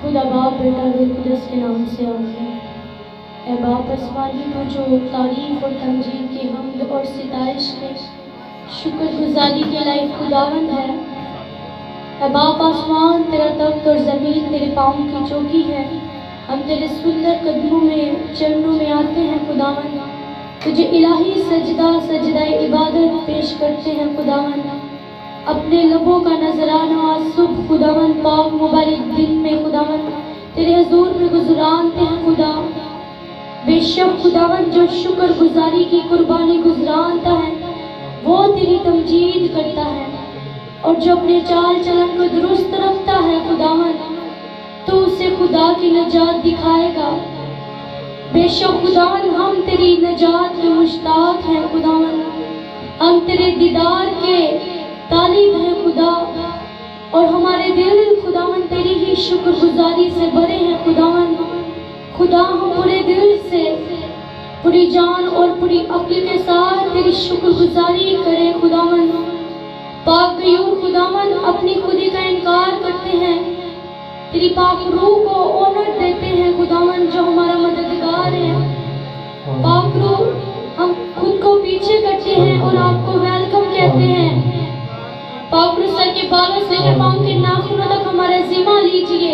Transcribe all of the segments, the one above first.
खुदा बाप बेटा रूह कुदस के नाम से आमीन। ऐ बाप आसमानी तो जो तारीफ और तमजीद के हमद और सिताइश के शुक्रगुजारी के लायक खुदावंद है। ऐ बाप आसमान तेरा तख्त और ज़मीन तेरे पाँव की चौकी है। हम तेरे सुंदर कदमों में चरणों में आते हैं खुदावंद, तुझे इलाही सजदा इबादत पेश करते हैं खुदावंद। अपने लबों का नजराना आज सुबह खुदावंद पाक मुबारक दिन में खुदावंद तेरे हुजूर में गुजरानते हैं खुदा। बेशक खुदावंद जो शुक्र गुजारी की कुर्बानी गुजरानता है वो तेरी तमजीद करता है, और जो अपने चाल चलन को दुरुस्त रखता है खुदावंद तो उसे खुदा की नजात दिखाएगा। बेशक खुदावंद हम तेरी नजात के मुश्ताक हैं खुदावंद, हम तेरे दीदार के तालिब है खुदा, और हमारे दिल खुदावंद तेरी ही शुक्रगुजारी से भरे हैं खुदावंद। खुदा हम पूरे दिल से पूरी जान और पूरी अक्ल के साथ तेरी शुक्रगुजारी करें खुदावंद। पाक गयूर खुदावंद अपनी खुदी का इनकार करते हैं, तेरी पाक रूह को ऑनर देते हैं खुदावंद जो हमारा मददगार है। पाक रूह हम खुद को पीछे करते हैं और आपको वेलकम कहते हैं। पाक रूह सर के बालों से लेकर पाँव के नाखूनों तक हमारा जिम्मा लीजिए।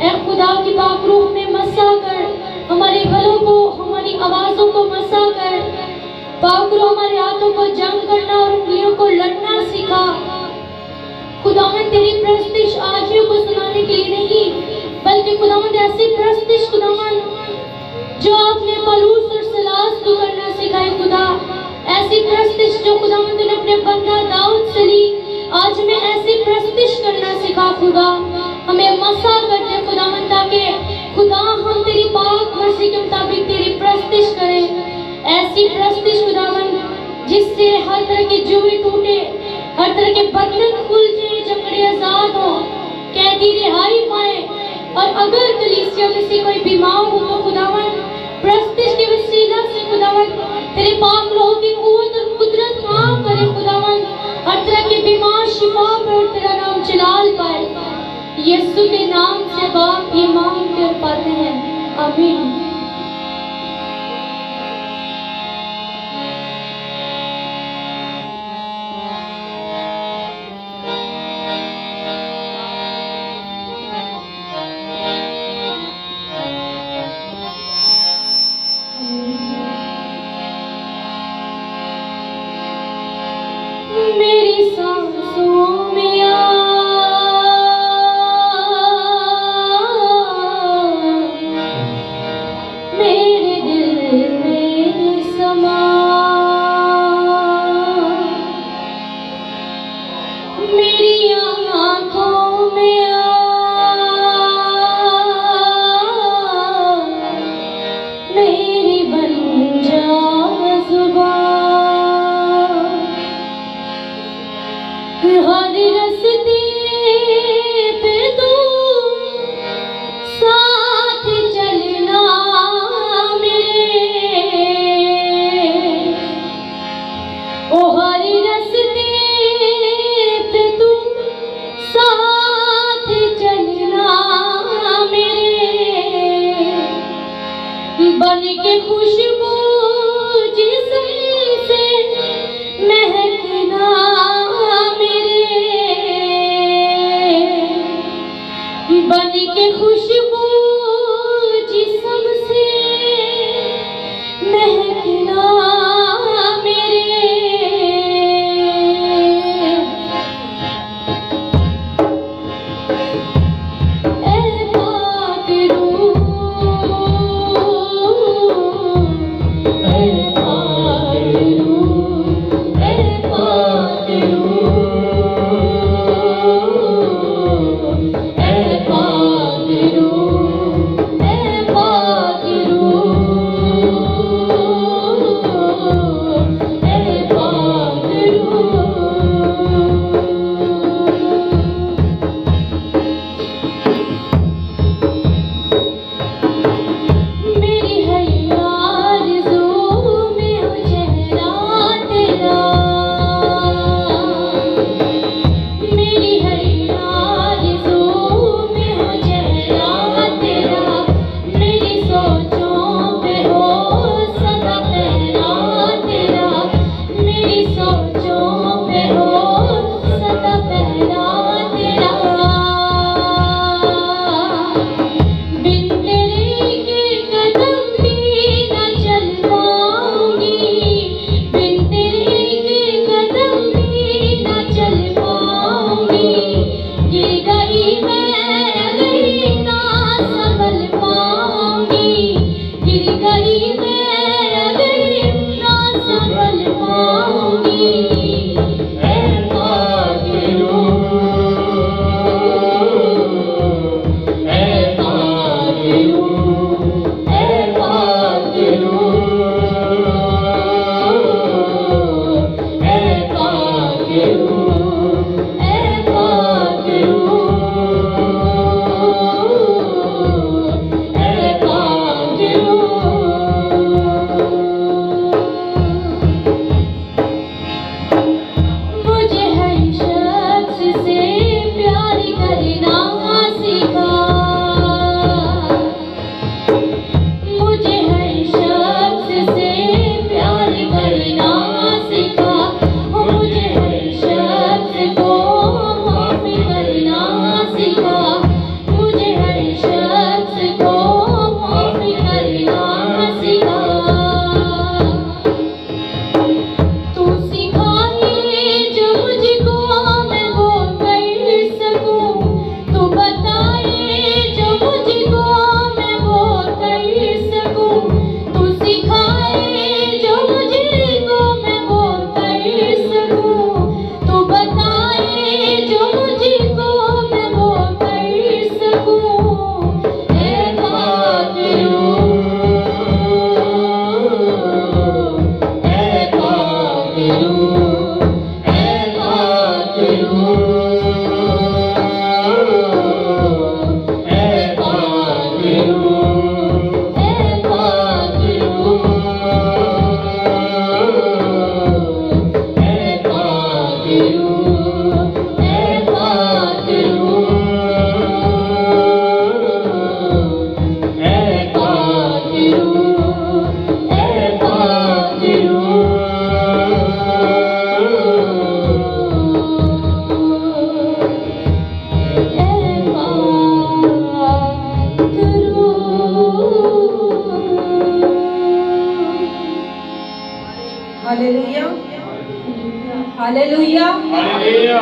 ऐ खुदा की पाक रूह में मसा कर हमारे गलों को हमारी आवाज़ों को मसा कर पाक रूह हमारे हाथों को जंग करना और उंगलियों को लड़ना सिखा। खुदावंद तेरी प्रस्तिश आदमियों को सुनाने के लिए नहीं, बल्कि खुदावंद ऐसी प्रस्तिश खुदावंद जो आपने पलूस और सलास को करना सिखाए खुदा। ऐसी प्रस्तिश जो खुदावंद ने अपने बंदा दाऊद से ली, आज हमें ऐसी प्रस्तिश करना सिखा खुदा। हमें मसा कर दे खुदावंद ताकि खुदा हम तेरी पाक मर्जी के मुताबिक तेरी प्रस्तिश करें। ऐसी प्रस्तिश खुदावंद जिससे हर तरह की जुए टूटे, हर तरह के बंधन खुल जाए, जकड़े आजाद हो, कैदी रिहाई पाए। और अगर कलीसिया में से कोई बीमार हो तो खुदावंद प्रस्तिश के वसीला से खुदावंद तेरे पाक लोगों की कुव्वत और कुदरत काम करे खुदावंद। हर तरह के बीमार शिफा पर तेरा नाम जलाल पाए। यीशु के नाम से बाप ये मांग कर पाते हैं, आमीन। मेरी सांसों में मेरे दिल में समा, मेरी आँखों में मेरी बन जा जुबान। हर रस्ते पे तू साथ चलना मेरे, ओ हर रस्ते पे तू साथ चलना मेरे, बन के खुशबू जिस्म से महकना बन के खुशबू जिस्म से महकना मेरे। ऐ पाक रूह, ऐ पाक रूह, ऐ पाक रूह, ऐ पाक रूह। Hallelujah hallelujah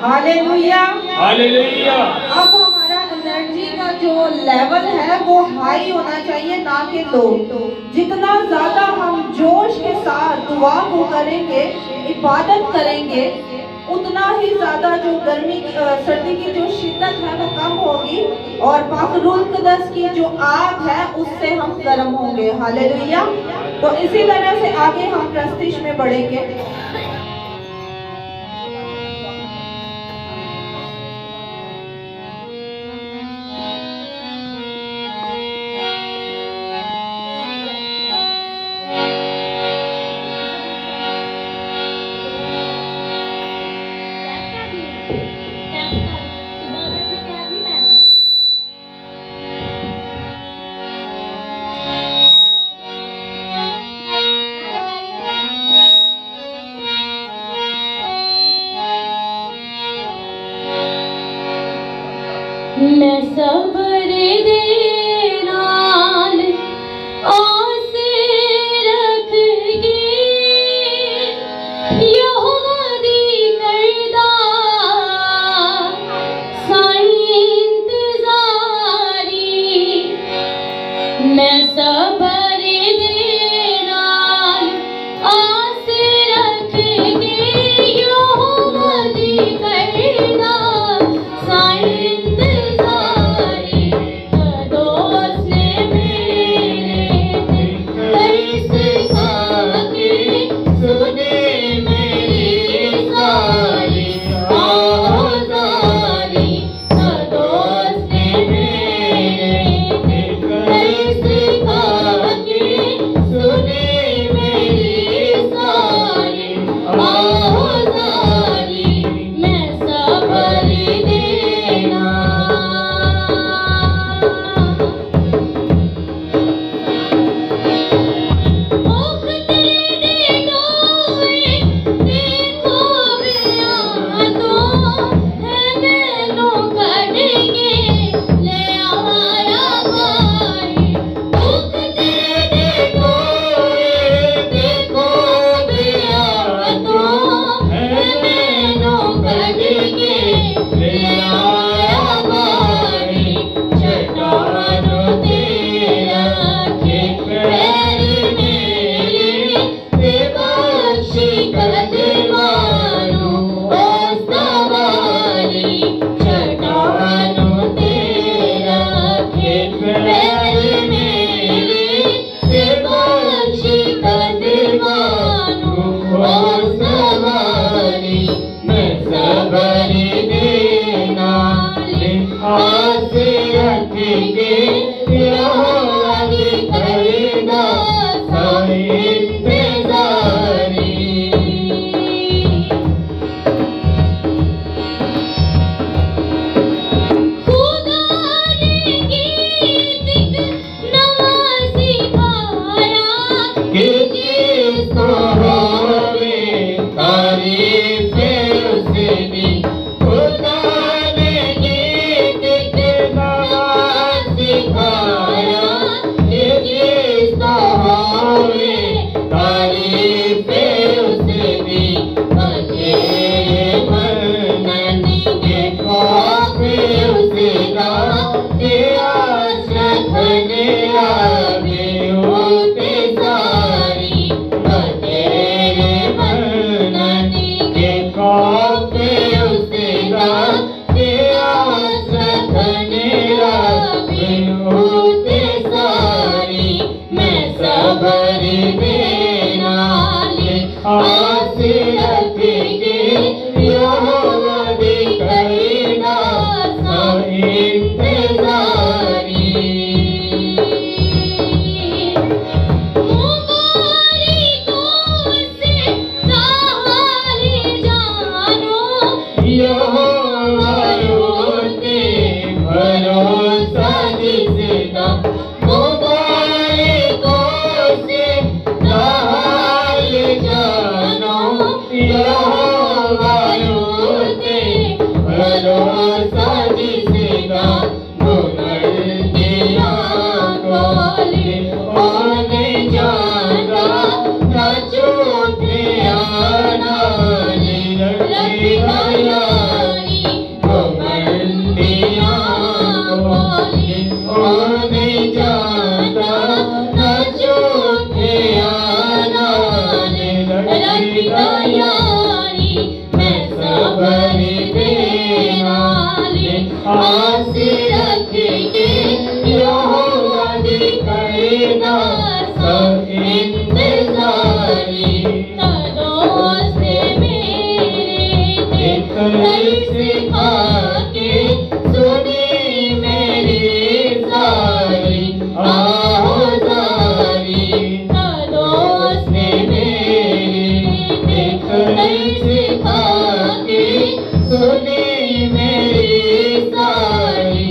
hallelujah. हालेलुया। अब हमारा एनर्जी का जो लेवल है वो हाई होना चाहिए, ना कि लो। जितना ज्यादा हम जोश के साथ दुआ को करेंगे, इबादत करेंगे, उतना ही ज्यादा जो गर्मी सर्दी की जो शिद्दत है वो कम होगी और पाकरुल कदस की जो आग है उससे हम गर्म होंगे। हालेलुया। तो इसी तरह से आगे हम प्रस्तिश में बढ़ेंगे। मैं सबर दे नाल आस रखगी, यहोवा दी करदा साईं इंतजारी। मैं सबर दे नाल आस रखगी, यहोवा दी करदा साईं खुदा ने गीत आने जाता न झूठे आना रखता यारी मैं सबर देना आस रख के यहोवा दी करना सब इंतजारी दोस्त मेरे सिखा के सुनी मेरी सारी आहुजारी दोस्त मेरे सिखा के सुनी मेरी सारी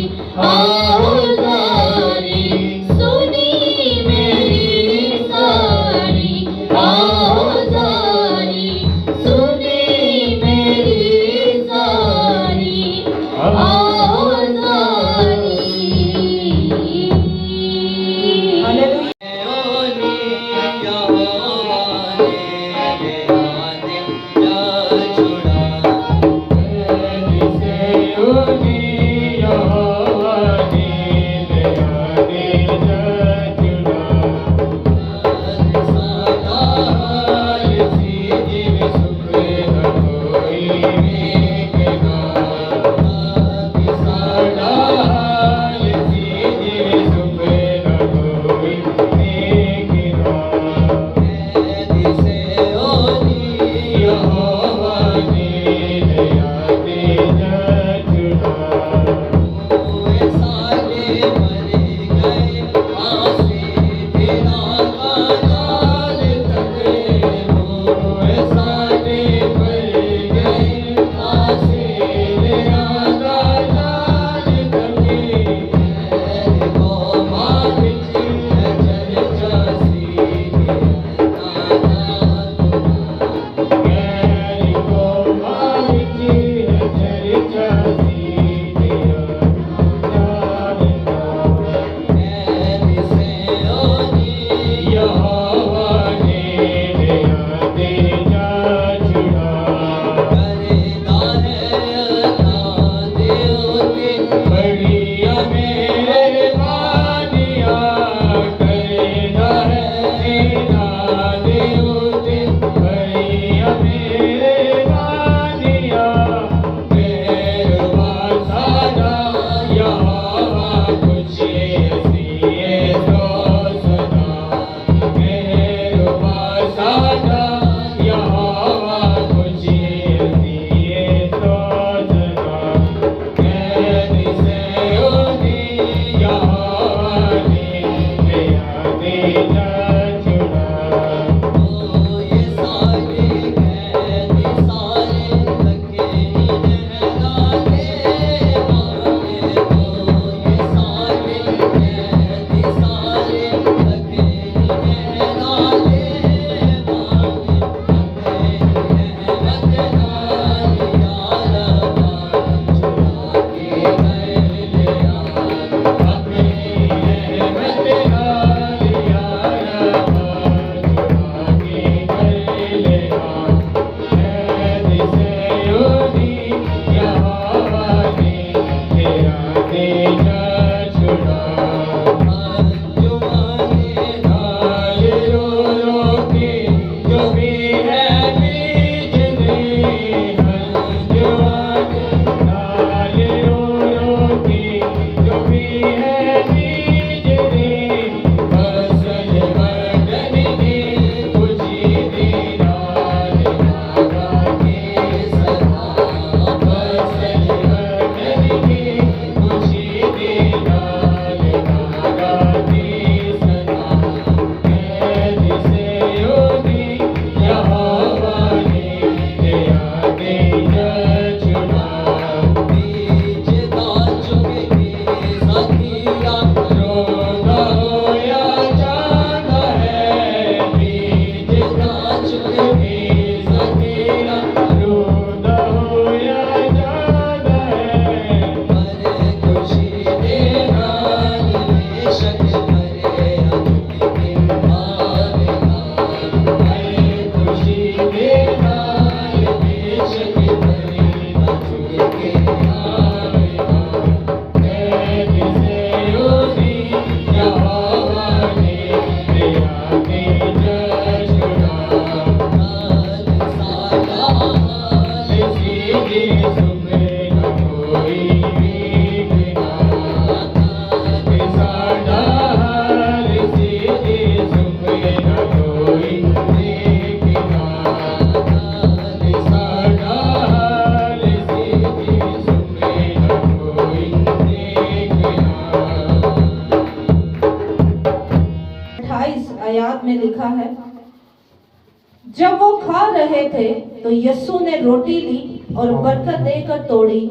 जब वो खा रहे थे तो यीशु ने रोटी ली और बरकत देकर तोड़ी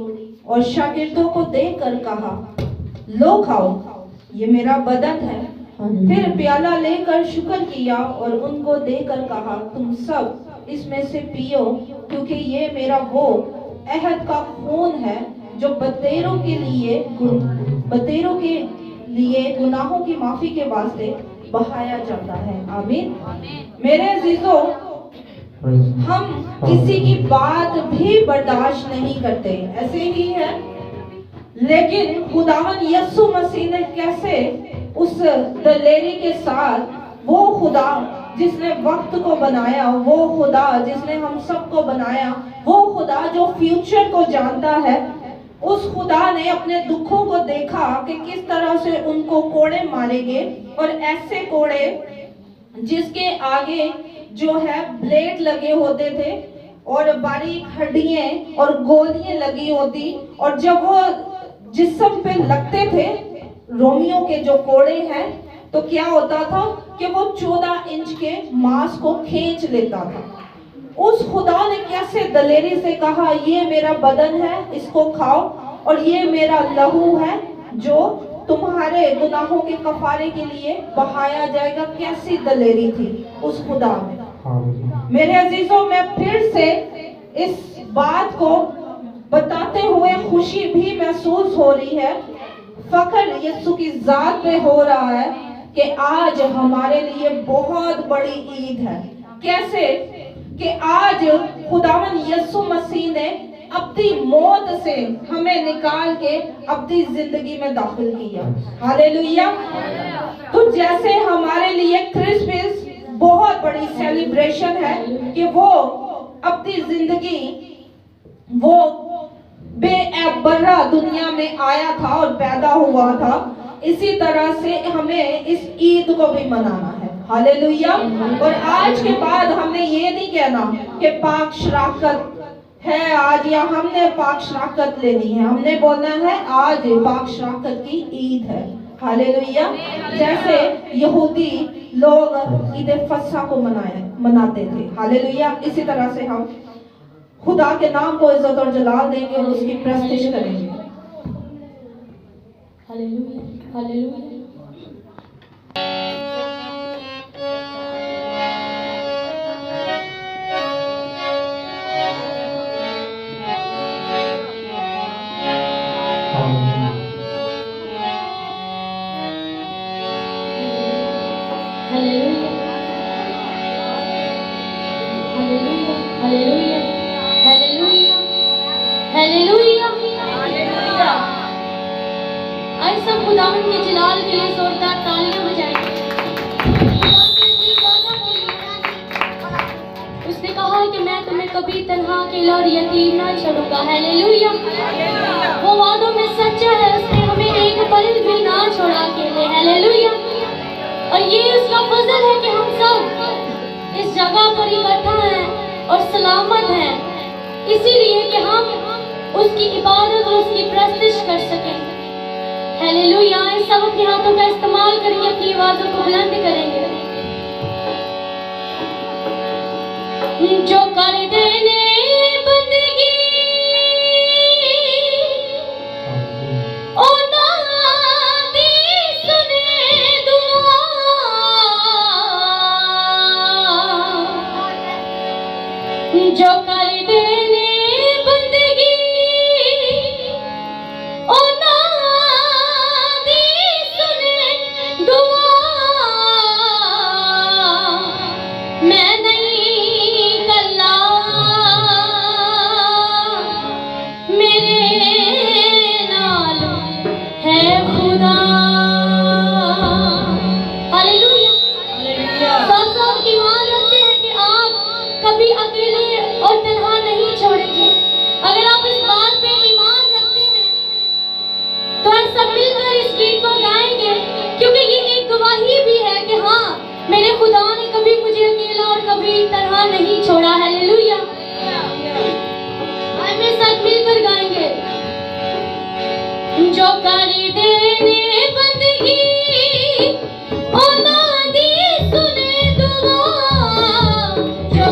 और शागिर्दों को देकर कहा, लो खाओ, ये मेरा बदन है। फिर प्याला लेकर शुक्र किया और उनको देकर कहा, तुम सब इसमें से पियो, क्योंकि ये मेरा वो अहद का खून है जो बतेरों के लिए गुनाहों की माफी के वास्ते बहाया जाता है। आमीन। मेरे अजीजों, हम किसी की बात भी बर्दाश्त नहीं करते, ऐसे ही है। लेकिन खुदावन यीशु मसीह ने कैसे उस दलेरी के साथ, वो खुदा जिसने वक्त को बनाया, वो खुदा जिसने हम सबको बनाया, वो खुदा जो फ्यूचर को जानता है, उस खुदा ने अपने दुखों को देखा कि किस तरह से उनको कोड़े मारेंगे, और ऐसे कोड़े जिसके आगे जो है ब्लेड लगे होते थे और बारीक हड्डियां और गोलियां लगी होती, और जब वो जिस्म पे लगते थे, रोमियो के जो कोड़े हैं, तो क्या होता था कि वो 14 इंच के मांस को खींच लेता था। उस खुदा ने कैसे दलेरी से कहा, ये मेरा बदन है, इसको खाओ, और ये मेरा लहू है जो तुम्हारे गुनाहों के कफारे के लिए बहाया जाएगा। कैसी दलेरी थी उस खुदा में। मेरे अजीजों, मैं फिर से इस बात को बताते हुए खुशी भी महसूस हो रही है, फख्र यीशु की जात पे हो रहा है कि आज हमारे लिए बहुत बड़ी ईद है। कैसे कि आज खुदावन यीशु मसीह ने अपनी मौत से हमें निकाल के अपनी जिंदगी में दाखिल किया। हालेलुया। तो जैसे हमारे लिए क्रिसमस बहुत बड़ी सेलिब्रेशन है कि वो अपनी जिंदगी वो बेअबरा दुनिया में आया था और पैदा हुआ था, इसी तरह से हमें इस ईद को भी मनाना है। हालेलुया। और आज के बाद हमने ये नहीं कहना कि पाक शराकत है आज, या हमने पाक शराकत लेनी है। हमने बोलना है आज पाक शराकत की ईद है। हालेलुया। जैसे यहूदी लोग ईद फसह को मनाते थे। हालेलुया। इसी तरह से हम खुदा के नाम को इज्जत और जलाल देंगे और उसकी प्रस्तिश करेंगे। हालेलुया। हालेलुया। आइए सब खुदावन के जलाल के लिए जोरदार तालियां बजाएंगे। उसने कहा कि मैं तुम्हें कभी तन्हा अकेला और यतीम ना छोड़ूंगा। हालेलुया। वो वादों में सच्चा है, उसने हमें एक पल भी ना छोड़ा अकेले। हालेलुया। और ये उसका फजल है कि हम सब इस जगह पर इकट्ठा हैं और सलामत हैं, इसीलिए कि हम उसकी इबादत और उसकी प्रस्तिश कर सकें। हालेलुया। इस सब अपने हाथों का इस्तेमाल करके अपनी आवाजों को बुलंद करेंगे। जो कर देने बंदगी ओ नादी सुने दुआ, जो कर देने बंदगी ओ नादी सुने दुआ, मैं नहीं कल्ला मेरे नाल है खुदा। हालेलुया। सब सब ईमान रखते हैं कि आप कभी अकेले और तन्हा नहीं छोड़ेंगे। अगर आप इस बात पे ईमान रखते हैं तो हम सब मिलकर इस गीत को गाएंगे, क्योंकि ये एक गवाही भी है कि हाँ, मेरे खुदा ने कभी मुझे अकेला और कभी तन्हा नहीं छोड़ा। हालेलुया। आइए मेरे साथ मिलकर गाएंगे। जो कर देने बंदगी ओ नादी सुने दुआ, जो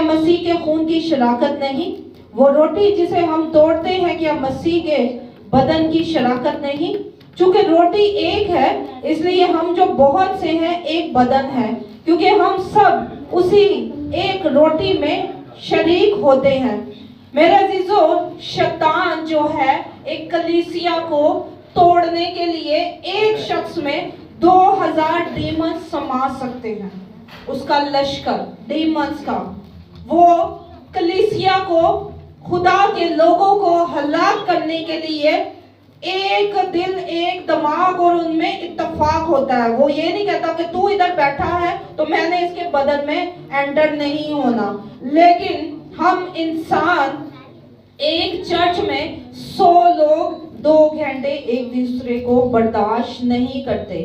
मसीह के खून की शराकत नहीं? वो रोटी जिसे हम तोड़ते हैं क्या मसीह के बदन की शराकत नहीं? चूंकि रोटी एक है इसलिए हम जो बहुत से हैं एक बदन है, क्योंकि हम सब उसी एक रोटी में शरीक होते हैं। मेरे अजीजों, शैतान जो है एक कलीसिया को तोड़ने के लिए एक शख्स में 2000 डीमंस समा सकते हैं। उसका लश्कर डीमंस का, वो कलीसिया को, खुदा के लोगों को हलाक करने के लिए एक दिल, एक दिमाग और उनमें इत्तेफाक होता है। वो ये नहीं कहता कि तू इधर बैठा है तो मैंने इसके बदन में एंटर नहीं होना। लेकिन हम इंसान एक चर्च में 100 लोग 2 घंटे एक दूसरे को बर्दाश्त नहीं करते।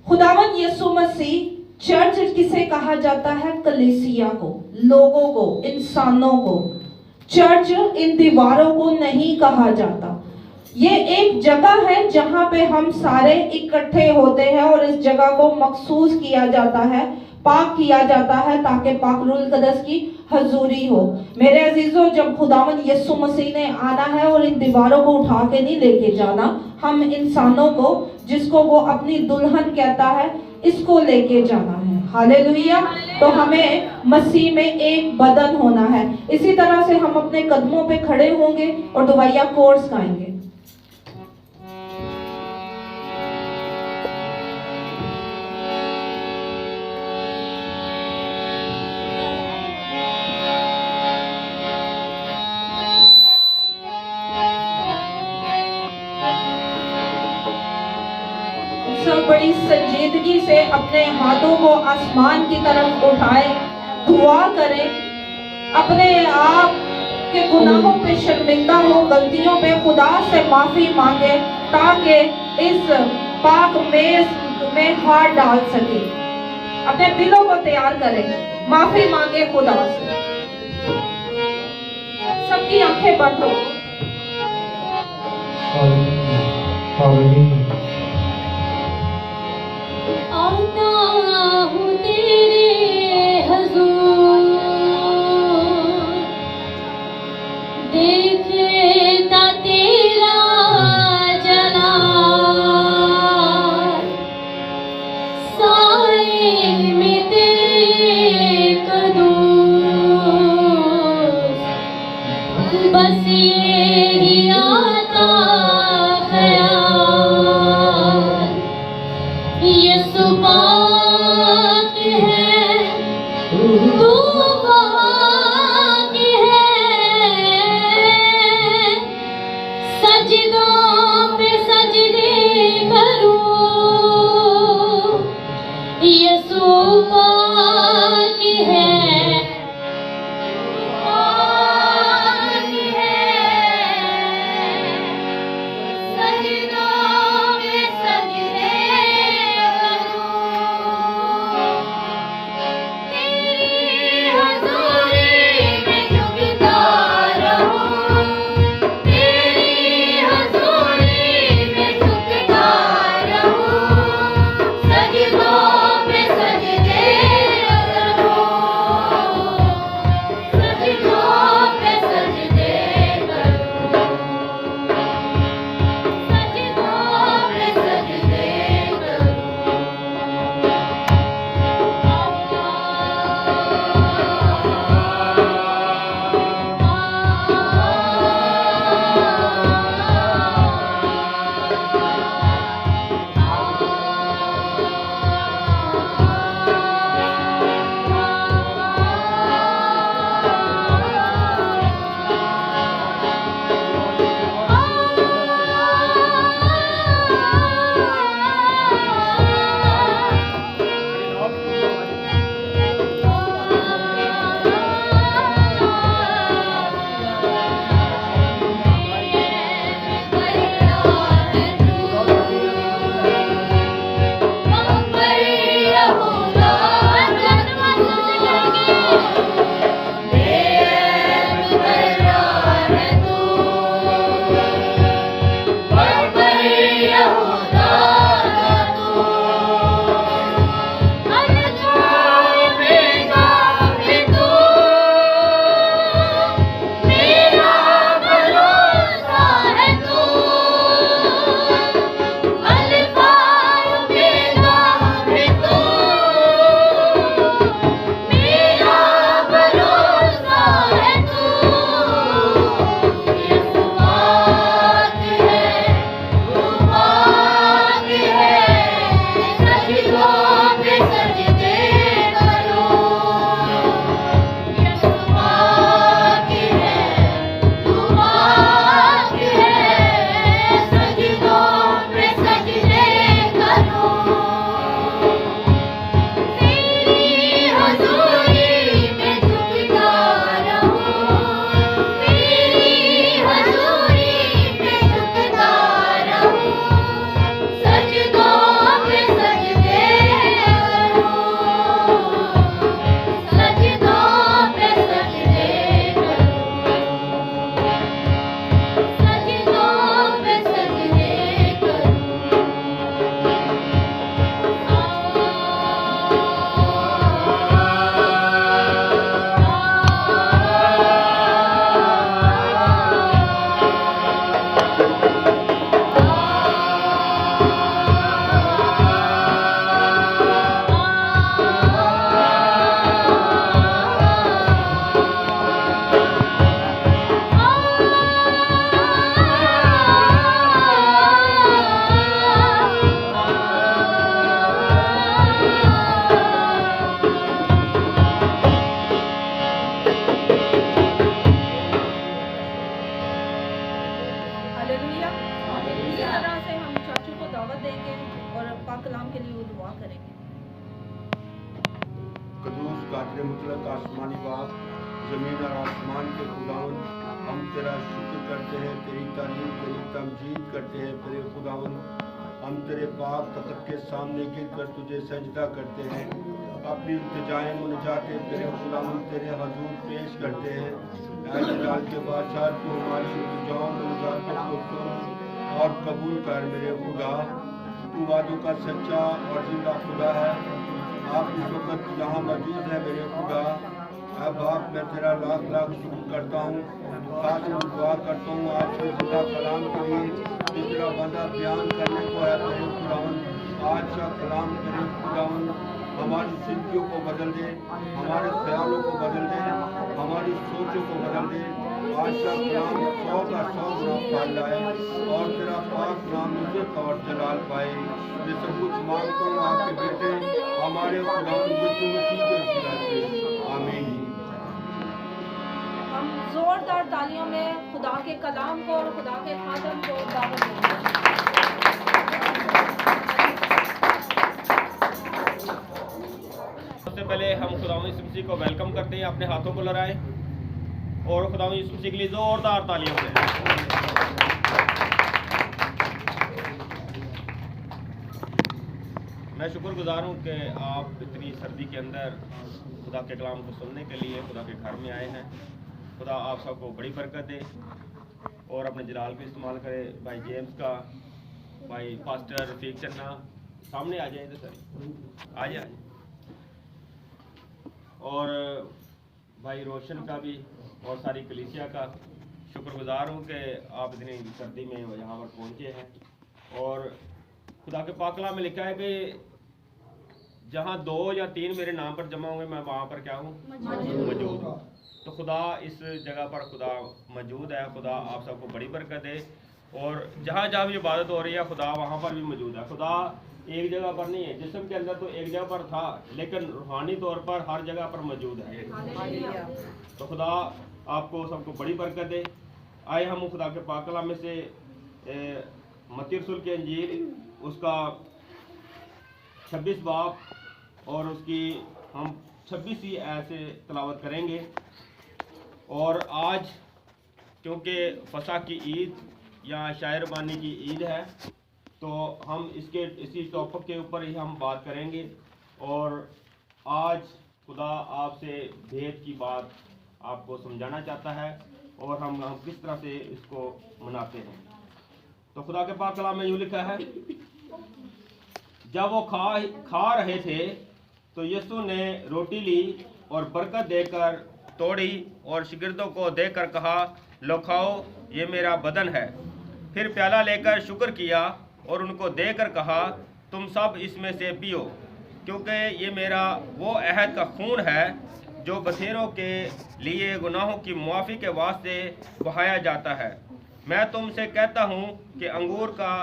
खुदावन यीशु मसीह, चर्च किसे कहा जाता है? कलीसिया को, लोगों को, इंसानों को। चर्च इन दीवारों को नहीं कहा जाता। ये एक जगह है जहां पे हम सारे इकट्ठे होते हैं और इस जगह को मखसूस किया जाता है, पाक किया जाता है, ताकि पाक रूल कदस की हजूरी हो। मेरे अजीजों, जब खुदावन यीशु मसीह ने आना है और इन दीवारों को उठा के नहीं लेके जाना, हम इंसानों को, जिसको वो अपनी दुल्हन कहता है, इसको लेके जाना है। हालेलुया। तो हमें मसीह में एक बदन होना है। इसी तरह से हम अपने कदमों पे खड़े होंगे और दुआया कोर्स गाएंगे। बड़ी संजीदगी से अपने हाथों को आसमान की तरफ उठाए, दुआ करें, अपने आप कि गुनाहों पे शर्मिंदा हो, गलतियों पे खुदा से माफी मांगे ताकि इस पाक मेज में हाथ डाल सके। अपने दिलों को तैयार करें, माफी मांगे खुदा से। सबकी आंखें बंद हो। आता हूँ तेरे हुजूर, देखता तेरा जलाल, साए में तेरे कदम, बस यही आता ख्याल। यीशु पाक है, तू पाक है, सजदों पे सजदे करूं। यीशु पाक है, पाक है, सजदों पे सजदे तेरी हज़ूरी में झुकता रहूं, तेरी हज़ूरी में झुकता रहूं, सजदों पे सजदे करूं, सजदों पे सजदे करूं, सजदों पे सजदे करूं। कदूस कादर मुतलक आसमानी बाप, ज़मीन और आसमान के खुदावन, हम तेरा शुक्र करते हैं, तेरी तारीफ तेरी तमजीद करते हैं तेरे खुदावन। हम तेरे पाक तख्त के सामने गिर कर तुझे सजदा करते हैं, अपनी इल्तिजाएं मुनजाते तेरे खुदावन तेरे हजूर पेश करते हैं। ऐ जलाल के बादशाह, तू हमारी इल्तिजाओं मुनजातों को सुन और कबूल कर मेरे खुदा। तू वादों का सच्चा और जिंदा खुदा है। आप इस वक्त यहाँ मौजूद है मेरे खुदा। अब आप मैं तेरा लाख लाख शुक्र करता हूँ, खास दुआ करता हूँ आपसे खुदा कलाम के लिए जो तेरा बंदा बयान करने को है मेरे खुदावन। आज का कलाम तेरे खुदावन हमारी जिंदगियों को बदल दे, हमारे ख्यालों को बदल दे, हमारी सोचों को बदल दे। आज का कलाम 100 का 100 गुना फल लाए और तेरा पाक नाम इज्जत और जलाल पाए। ये सब कुछ मांगता हूँ आपके बेटे हमारे खुदावन यीशु मसीह के वसीला से, आमीन। हम जोरदार तालियों में खुदा के कलाम को और खुदा के खादम को दावत देंगे। सबसे पहले हम खुदावंद यीशु मसीह को वेलकम करते हैं, अपने हाथों को लहराएं और खुदावंद यीशु मसीह के लिए जोरदार तालियां दें। मैं शुक्रगुजार हूँ कि आप इतनी सर्दी के अंदर खुदा के कलाम को सुनने के लिए खुदा के घर में आए हैं। खुदा आप सबको बड़ी बरकत दे और अपने जलाल को इस्तेमाल करे। भाई जेम्स का, भाई पास्टर रफीक चन्ना सामने आ जाए, इधर सर आ जाए, और भाई रोशन का भी और सारी कलीसिया का शुक्रगुजार हूँ कि आप इतनी सर्दी में यहाँ पर पहुँचे हैं। और खुदा के पाक कलाम में लिखा है कि जहाँ 2 या 3 मेरे नाम पर जमा होंगे मैं वहाँ पर क्या हूँ, मौजूद हूँ। तो खुदा इस जगह पर खुदा मौजूद है। खुदा आप सबको बड़ी बरकत दे और जहाँ जहाँ भी इबादत हो रही है खुदा वहाँ पर भी मौजूद है। खुदा एक जगह पर नहीं है, जिस्म के अंदर तो एक जगह पर था लेकिन रूहानी तौर पर हर जगह पर मौजूद है। तो खुदा आपको सबको बड़ी बरकत दे। आए हम खुदा के पाक कलाम में से मत्ती रसूल की इंजील उसका 26 बाब और उसकी हम 26 ही ऐसे तलावत करेंगे। और आज क्योंकि फसा की ईद या शायरबानी की ईद है तो हम इसी टॉपिक के ऊपर ही हम बात करेंगे। और आज खुदा आपसे भेद की बात आपको समझाना चाहता है और हम किस तरह से इसको मनाते हैं। तो खुदा के पाक कलाम में यूँ लिखा है, जब वो खा रहे थे तो यीशु ने रोटी ली और बरकत देकर तोड़ी और शिगिर्दों को देकर कहा, लो खाओ, ये मेरा बदन है। फिर प्याला लेकर शुक्र किया और उनको देकर कहा, तुम सब इसमें से पियो, क्योंकि ये मेरा वो अहद का खून है जो बथेरों के लिए गुनाहों की मुआफ़ी के वास्ते बहाया जाता है। मैं तुमसे कहता हूँ कि अंगूर का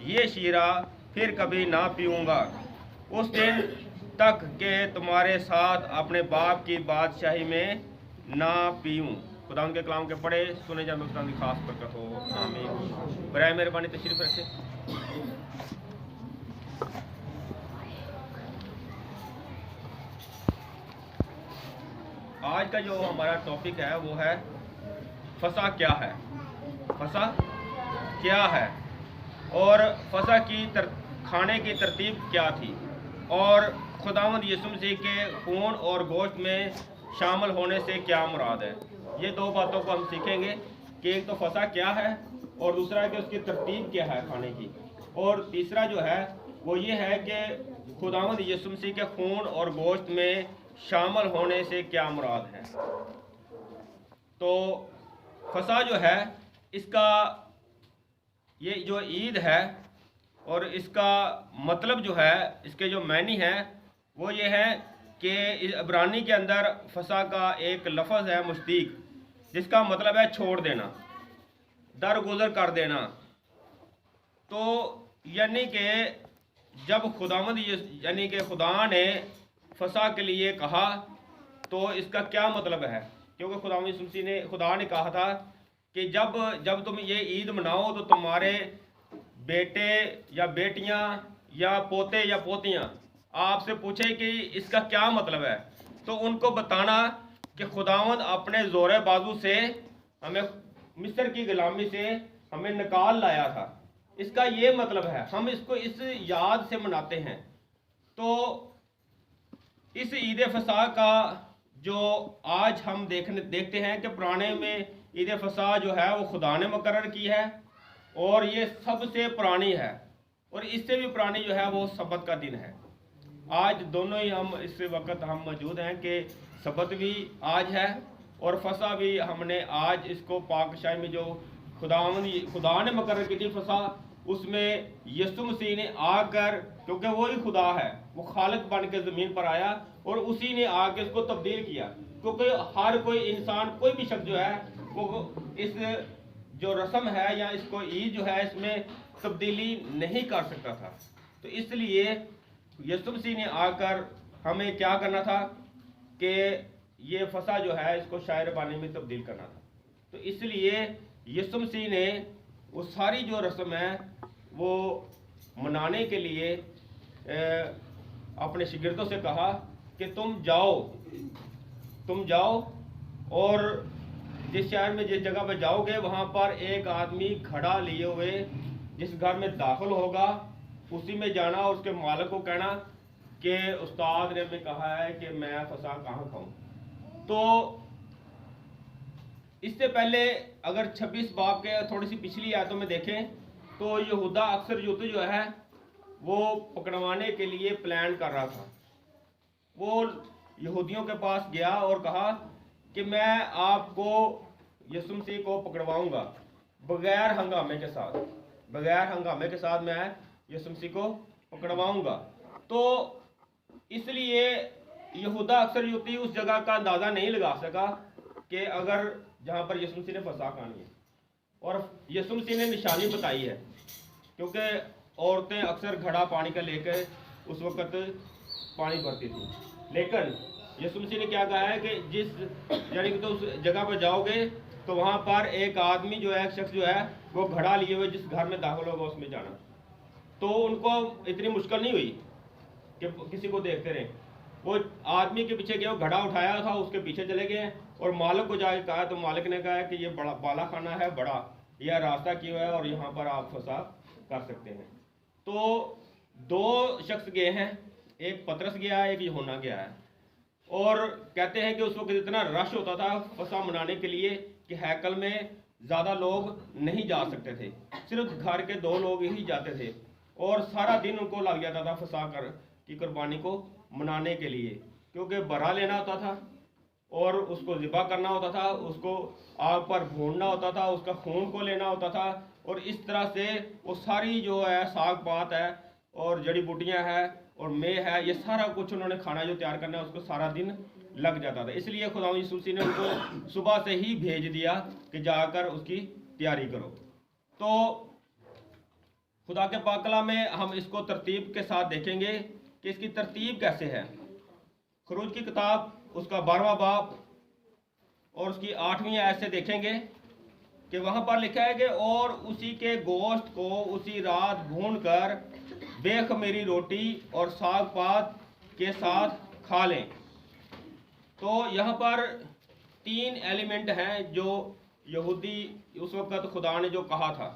ये शीरा फिर कभी ना पीऊँगा, उस दिन तक के तुम्हारे साथ अपने बाप की बादशाही में ना पीऊँ। खुदा के कलाम के पढ़े सुने जाए खुदा की खास बरकत हो, आमीन। बराए मेहरबानी तशरीफ रखें। आज का जो हमारा टॉपिक है वो है फसा क्या है, फसा क्या है और फसा की खाने की तरतीब क्या थी और खुदावंद यीशु मसीह के खून और गोश्त में शामिल होने से क्या मुराद है। ये 2 बातों को हम सीखेंगे कि एक तो फसा क्या है और दूसरा है कि उसकी तरतीब क्या है खाने की, और तीसरा जो है वो ये है कि खुदावंद यीशु मसीह के खून और गोश्त में शामिल होने से क्या मुराद है। तो फसा जो है इसका ये जो ईद है और इसका मतलब जो है, इसके जो मायने हैं वो ये है कि इब्रानी के अंदर फसा का एक लफ्ज़ है मुश्तीक, जिसका मतलब है छोड़ देना, दरगुजर कर देना। तो यानी कि जब खुदावंद यानी कि खुदा ने फसा के लिए कहा तो इसका क्या मतलब है, क्योंकि खुदावंद यीशु मसीह ने खुदा ने कहा था कि जब तुम ये ईद मनाओ तो तुम्हारे बेटे या बेटियां या पोते या पोतियां आपसे पूछे कि इसका क्या मतलब है, तो उनको बताना कि खुदावंद अपने ज़ोरे बाजू से हमें मिस्र की गुलामी से हमें निकाल लाया था। इसका ये मतलब है, हम इसको इस याद से मनाते हैं। तो इस ईद फसा का जो आज हम देखते हैं कि पुराने में ईद फसा जो है वो खुदा ने मुकर्रर की है और ये सबसे पुरानी है, और इससे भी पुरानी जो है वो सबत का दिन है। आज दोनों ही हम इस वक्त हम मौजूद हैं कि सबत भी आज है और फसा भी हमने आज इसको पाकशाही में जो खुदा ने मुकर्रर की थी फसा, उसमें यीशु मसीह ने आकर, क्योंकि वो ही खुदा है, वो खालिक बन के ज़मीन पर आया और उसी ने आके इसको तब्दील किया। क्योंकि हर कोई इंसान, कोई भी शख्स जो है वो इस जो रस्म है या इसको ईद जो है इसमें तब्दीली नहीं कर सकता था। तो इसलिए यीशु मसीह ने आकर हमें क्या करना था कि ये फसा जो है इसको शायर बानी में तब्दील करना था। तो इसलिए यीशु मसीह ने वो सारी जो रस्म है वो मनाने के लिए अपने शागिर्दों से कहा कि तुम जाओ और जिस शहर में जिस जगह पर जाओगे वहाँ पर एक आदमी खड़ा लिए हुए जिस घर में दाखिल होगा उसी में जाना और उसके मालिक को कहना कि उस्ताद ने हमें कहा है कि मैं फसा कहाँ खाऊं। तो इससे पहले अगर 26 बाब के थोड़ी सी पिछली आयतों में देखें तो यहूदा अक्सर युद्ध जो है वो पकड़वाने के लिए प्लान कर रहा था। वो यहूदियों के पास गया और कहा कि मैं आपको यीशु मसीह को पकड़वाऊंगा बगैर हंगामे के साथ मैं यीशु मसीह को पकड़वाऊंगा। तो इसलिए यहूदा अक्सर युद्ध उस जगह का अंदाज़ा नहीं लगा सका कि अगर जहाँ पर यीशु मसीह ने फसा खानी है, और यीशु मसीह ने निशानी बताई है, क्योंकि औरतें अक्सर घड़ा पानी का लेकर उस वक़्त पानी भरती थी। लेकिन यीशु मसीह ने क्या कहा है कि जिस यानी कि तो उस जगह पर जाओगे तो वहाँ पर एक आदमी जो है, एक शख्स जो है वो घड़ा लिए हुए जिस घर में दाखिल होगा उसमें जाना। तो उनको इतनी मुश्किल नहीं हुई कि किसी को देखते रहे, वो आदमी के पीछे गए, वो घड़ा उठाया था उसके पीछे चले गए और मालिक को जाके कहा, तो मालिक ने कहा कि ये बड़ा बाला खाना है, बड़ा यह रास्ता क्यों है और यहाँ पर आप फसा कर सकते हैं। तो दो शख्स गए हैं, एक पतरस गया है, एक यूहन्ना गया है, और कहते हैं कि उस वक्त इतना रश होता था फसा मनाने के लिए कि हैकल में ज़्यादा लोग नहीं जा सकते थे, सिर्फ घर के 2 लोग ही जाते थे और सारा दिन उनको लग जाता था फसा कर की कुर्बानी को मनाने के लिए, क्योंकि बरा लेना होता था और उसको ज़िबा करना होता था, उसको आग पर भूनना होता था, उसका खून को लेना होता था, और इस तरह से वो सारी जो है साग पात है और जड़ी बूटियाँ हैं और मेह है, ये सारा कुछ उन्होंने खाना जो तैयार करना है उसको सारा दिन लग जाता था। इसलिए खुदा यीशु मसीह ने उनको सुबह से ही भेज दिया कि जाकर उसकी तैयारी करो। तो खुदा के पाक कलाम में हम इसको तरतीब के साथ देखेंगे कि इसकी तरतीब कैसे है। खरूज की किताब उसका 12वां बाब और उसकी 8वीं आयत से देखेंगे कि वहाँ पर लिखा है कि और उसी के गोश्त को उसी रात भूनकर बेखमीरी रोटी और साग पात के साथ खा लें। तो यहाँ पर 3 एलिमेंट हैं जो यहूदी उस वक़्त खुदा ने जो कहा था।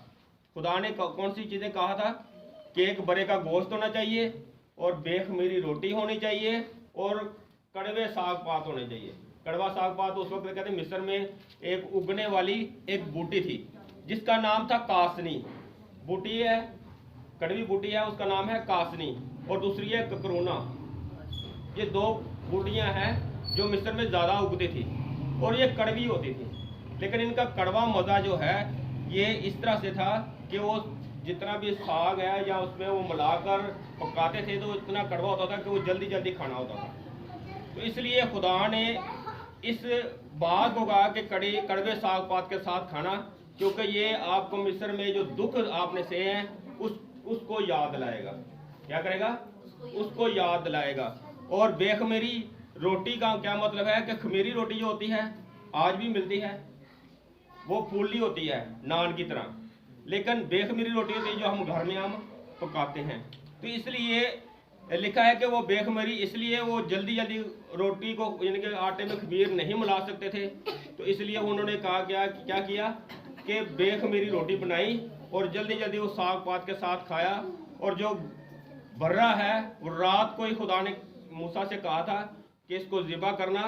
खुदा ने कौन सी चीज़ें कहा था कि एक बरे का गोश्त होना चाहिए और बेखमीरी रोटी होनी चाहिए और कड़वे साग पात होने चाहिए। कड़वा साग पात उस वक्त कहते हैं मिस्र में एक उगने वाली एक बूटी थी जिसका नाम था कासनी। बूटी है, कड़वी बूटी है, उसका नाम है कासनी, और दूसरी है ककरोना। ये 2 बूटियां हैं जो मिस्र में ज़्यादा उगती थी और ये कड़वी होती थी, लेकिन इनका कड़वा मज़ा जो है ये इस तरह से था कि वो जितना भी साग है या उसमें वो मिलाकर पकाते थे तो इतना कड़वा होता था कि वो जल्दी जल्दी खाना होता था। तो इसलिए खुदा ने इस बात को कहा कि कड़वे साग पात के साथ खाना, क्योंकि ये आपको मिस्र में जो दुख आपने सहे हैं उसको याद दिलाएगा। क्या करेगा? उसको याद दिलाएगा। और बेखमीरी रोटी का क्या मतलब है कि खमीरी रोटी जो होती है आज भी मिलती है, वो फूली होती है नान की तरह, लेकिन बेखमीरी रोटी होती है जो हम घर में हम पकाते हैं। तो इसलिए लिखा है कि वो बेखमीरी, इसलिए वो जल्दी जल्दी रोटी को यानी कि आटे में खमीर नहीं मिला सकते थे, तो इसलिए उन्होंने कहा क्या किया कि बेखमीरी रोटी बनाई और जल्दी जल्दी वो साग पात के साथ खाया। और जो बर्रा है वो रात को ही खुदा ने मूसा से कहा था कि इसको ज़िबा करना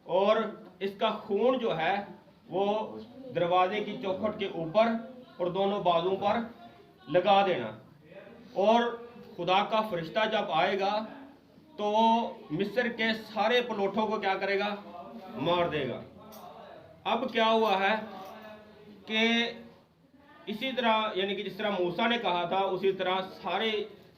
और इसका खून जो है वो दरवाजे की चौखट के ऊपर और दोनों बाजुओं पर लगा देना। और खुदा का फरिश्ता जब आएगा तो मिस्र के सारे पलोठों को क्या करेगा, मार देगा। अब क्या हुआ है कि इसी तरह यानी कि जिस तरह मूसा ने कहा था उसी तरह सारे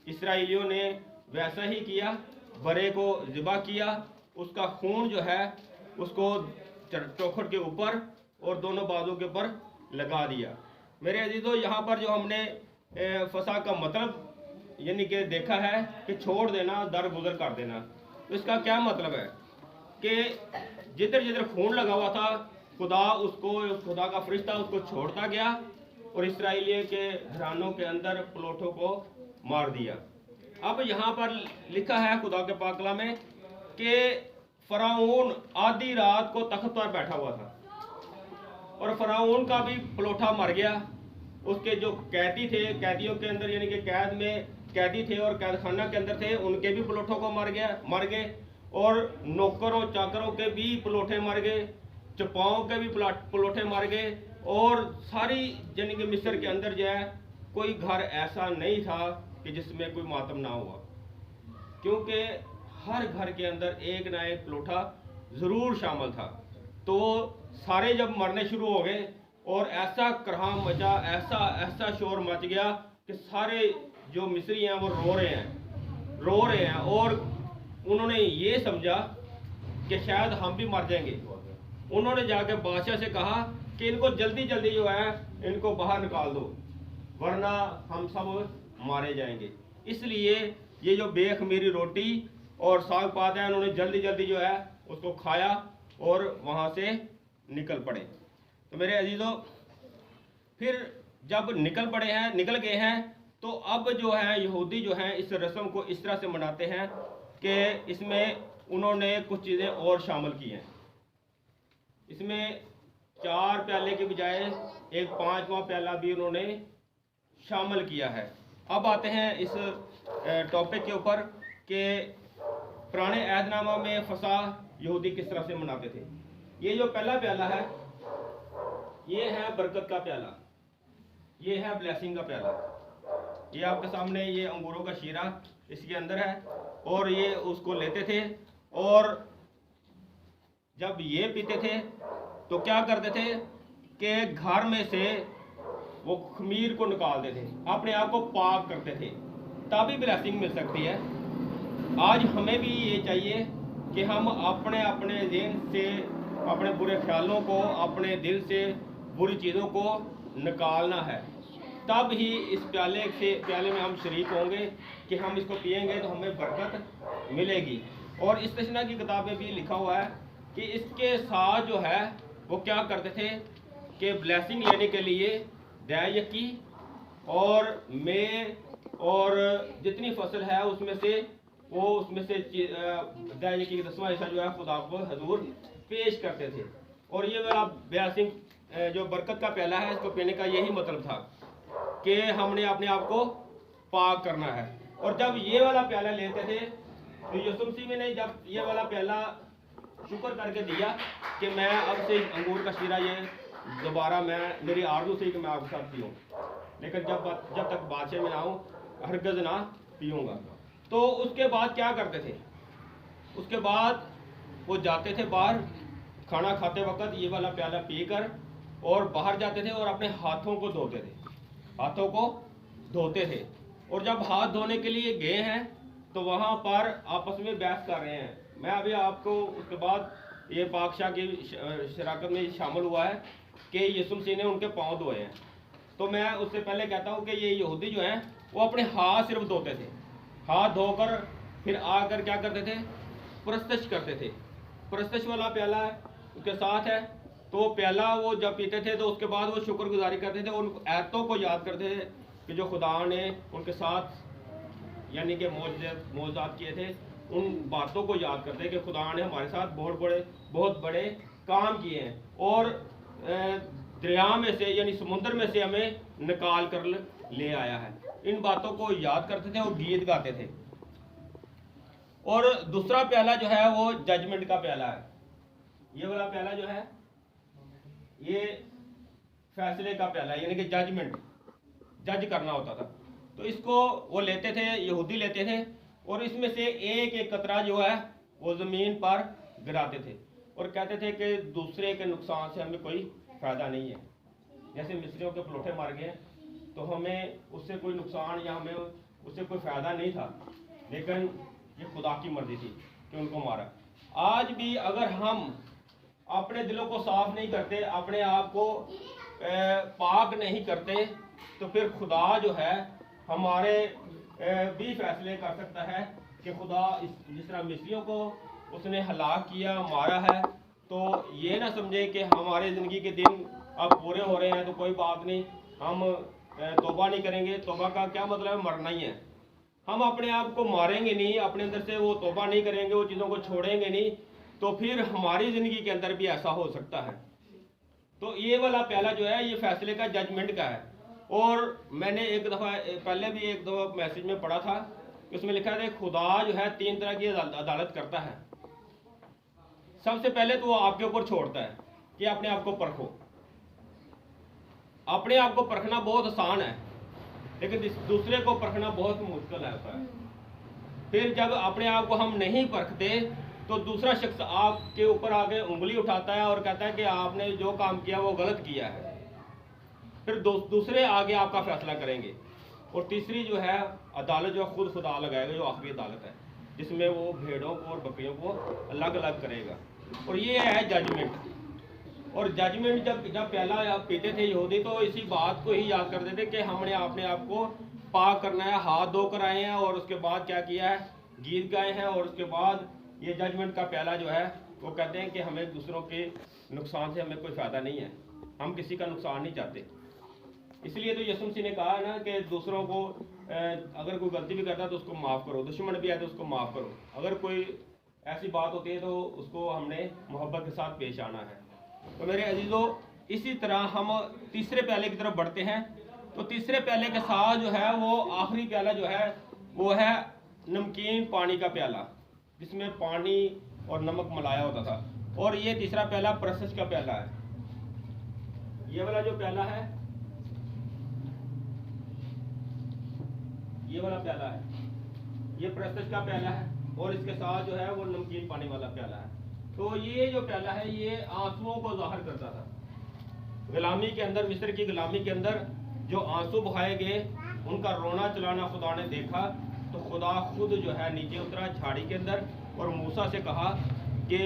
इस्राएलियों ने वैसा ही किया, बरे को ज़िबा किया, उसका खून जो है उसको चौखट के ऊपर और दोनों बाजू के ऊपर लगा दिया। मेरे अजीजों, यहाँ पर जो हमने फसा का मतलब यानी कि देखा है कि छोड़ देना, दरगुजर कर देना, तो इसका क्या मतलब है कि जिधर जिधर खून लगा हुआ था खुदा का फरिश्ता उसको छोड़ता गया और इसराइलियों के घरानों के अंदर पलोठों को मार दिया। अब यहाँ पर लिखा है खुदा के पाक कलाम में कि फराऊन आधी रात को तख्त पर बैठा हुआ था और फराऊन का भी पलोठा मर गया। उसके जो कैदी थे, कैदियों के अंदर यानी कि कैद में कैदी थे और कैद खाना के अंदर थे, उनके भी पलोठों को मर गए और नौकरों चाकरों के भी पलोठे मर गए, चपाओं के भी पलोठे मर गए। और सारी यानी कि मिस्र के अंदर जो है कोई घर ऐसा नहीं था कि जिसमें कोई मातम ना हुआ, क्योंकि हर घर के अंदर एक ना एक पलोठा ज़रूर शामिल था। तो सारे जब मरने शुरू हो गए और ऐसा कराह मचा, ऐसा शोर मच गया कि सारे जो मिस्री हैं वो रो रहे हैं और उन्होंने ये समझा कि शायद हम भी मर जाएंगे। उन्होंने जाके बादशाह से कहा कि इनको जल्दी जल्दी जो है इनको बाहर निकाल दो, वरना हम सब मारे जाएंगे। इसलिए ये जो बेखमीरी रोटी और साग पात है, उन्होंने जल्दी जल्दी जो है उसको खाया और वहाँ से निकल पड़े। तो मेरे अजीजों, फिर जब निकल गए हैं, तो अब जो है यहूदी जो हैं इस रस्म को इस तरह से मनाते हैं कि इसमें उन्होंने कुछ चीज़ें और शामिल की हैं। इसमें 4 प्याले के बजाय एक 5वां प्याला भी उन्होंने शामिल किया है। अब आते हैं इस टॉपिक के ऊपर कि पुराने अहदनामा में फसा यहूदी किस तरह से मनाते थे। ये जो पहला प्याला है ये है बरकत का प्याला, ये है ब्लेसिंग का प्याला। ये आपके सामने ये अंगूरों का शीरा इसके अंदर है और ये उसको लेते थे और जब ये पीते थे तो क्या करते थे कि घर में से वो खमीर को निकालते थे, अपने आप को पाक करते थे, तभी ब्लेसिंग मिल सकती है। आज हमें भी ये चाहिए कि हम अपने अपने दिल से, अपने बुरे ख्यालों को, अपने दिल से बुरी चीज़ों को निकालना है, तब ही इस प्याले में हम शरीक होंगे कि हम इसको पिएंगे तो हमें बरकत मिलेगी। और इस तशना की किताब में भी लिखा हुआ है कि इसके साथ जो है वो क्या करते थे कि ब्लेसिंग लेने के लिए दयायकी और में और जितनी फसल है उसमें से दयायकी की 10वां हिस्सा जो है खुदा को हजूर पेश करते थे। और ये वाला ब्लेसिंग जो बरकत का प्याला है, इसको पीने का यही मतलब था कि हमने अपने आप को पाक करना है। और जब ये वाला प्याला लेते थे तो यीशु मसीह ने जब ये वाला प्याला शुक्र करके दिया कि मैं अब से अंगूर का शीरा ये दोबारा मेरी आरज़ू से कि मैं आपके साथ पीऊँ, लेकिन जब तक बादशाह में ना आऊँ हरगिज़ ना पीऊँगा। तो उसके बाद क्या करते थे, उसके बाद वो जाते थे बाहर खाना खाते वक्त ये वाला प्याला पीकर और बाहर जाते थे और अपने हाथों को धोते थे। और जब हाथ धोने के लिए गए हैं तो वहाँ पर आपस में बहस कर रहे हैं। मैं अभी आपको उसके बाद ये पाकशाह की शराकत में शामिल हुआ है कि यीशु मसीह ने उनके पाँव धोए हैं। तो मैं उससे पहले कहता हूँ कि ये यहूदी जो हैं वो अपने हाथ सिर्फ धोते थे, हाथ धोकर फिर आकर क्या करते थे, प्रस्तश करते थे। प्रस्तश वाला प्याला उसके साथ है, तो वो प्याला वो जब पीते थे तो उसके बाद वो शुक्रगुजारी करते थे, उन आयतों को याद करते थे कि जो खुदा ने उनके साथ यानी कि मौजूदात किए थे, उन बातों को याद करते हैं कि खुदा ने हमारे साथ बहुत बड़े काम किए हैं और दरिया में से यानी समुद्र में से हमें निकाल कर ले आया है। इन बातों को याद करते थे और गीत गाते थे। और दूसरा प्याला जो है वो जजमेंट का प्याला है। ये वाला प्याला जो है ये फैसले का प्याला है, यानी कि जज करना होता था। तो इसको वो लेते थे, यहूदी लेते थे और इसमें से एक एक कतरा जो है वो ज़मीन पर गिराते थे और कहते थे कि दूसरे के नुकसान से हमें कोई फ़ायदा नहीं है। जैसे मिस्रियों के पलोठे मार गए तो हमें उससे कोई नुकसान या हमें उससे कोई फ़ायदा नहीं था, लेकिन ये खुदा की मर्ज़ी थी कि उनको मारा। आज भी अगर हम अपने दिलों को साफ नहीं करते, अपने आप को पाक नहीं करते, तो फिर खुदा जो है हमारे भी फैसले कर सकता है कि खुदा जिस तरह मिस्रियों को उसने हलाक किया, मारा है, तो ये ना समझे कि हमारे ज़िंदगी के दिन अब पूरे हो रहे हैं तो कोई बात नहीं, हम तौबा नहीं करेंगे। तौबा का क्या मतलब है? मरना ही है। हम अपने आप को मारेंगे नहीं, अपने अंदर से वो तौबा नहीं करेंगे, वो चीज़ों को छोड़ेंगे नहीं, तो फिर हमारी ज़िंदगी के अंदर भी ऐसा हो सकता है। तो ये वाला प्याला जो है ये फैसले का, जजमेंट का है। और मैंने एक दफ़ा पहले भी एक दो मैसेज में पढ़ा था, उसमें लिखा था खुदा जो है 3 तरह की अदालत करता है। सबसे पहले तो वो आपके ऊपर छोड़ता है कि अपने आप को परखो। अपने आप को परखना बहुत आसान है, लेकिन दूसरे को परखना बहुत मुश्किल होता है। फिर जब अपने आप को हम नहीं परखते तो दूसरा शख्स आपके ऊपर आगे उंगली उठाता है और कहता है कि आपने जो काम किया वो गलत किया है। फिर दूसरे आगे आपका फैसला करेंगे। और तीसरी जो है अदालत जो खुद खुदा लगाएगा, जो आखिरी अदालत है, जिसमें वो भेड़ों को और बकरियों को अलग अलग करेगा। और ये है जजमेंट। और जजमेंट जब प्याला आप पीते थे यहूदी, तो इसी बात को ही याद करते थे कि हमने अपने आप को पाक करना है, हाथ धोकर आए हैं और उसके बाद क्या किया है, गीत गाए हैं। और उसके बाद ये जजमेंट का प्याला जो है वो कहते हैं कि हमें दूसरों के नुकसान से हमें कोई फ़ायदा नहीं है, हम किसी का नुकसान नहीं चाहते। इसलिए तो यीशु मसीह ने कहा है ना कि दूसरों को अगर कोई गलती भी करता है तो उसको माफ़ करो, दुश्मन भी है तो उसको माफ़ करो। अगर कोई ऐसी बात होती है तो उसको हमने मोहब्बत के साथ पेश आना है। तो मेरे अजीज़ों, इसी तरह हम तीसरे प्याले की तरफ बढ़ते हैं। तो तीसरे प्याले के साथ जो है वो आखिरी प्याला जो है वो है नमकीन पानी का प्याला, जिसमें पानी और नमक मिलाया होता था। और ये तीसरा प्याला परसश का प्याला है। ये वाला जो प्याला है, ये वाला प्याला है, ये परसश का प्याला है। और इसके साथ जो है वो नमकीन पानी वाला प्याला है। तो ये जो प्याला है ये आंसुओं को जाहिर करता था। गुलामी के अंदर, मिस्र की गुलामी के अंदर जो आंसू बहाए गए, उनका रोना चलाना खुदा ने देखा। तो खुदा खुद जो है नीचे उतरा झाड़ी के अंदर और मूसा से कहा कि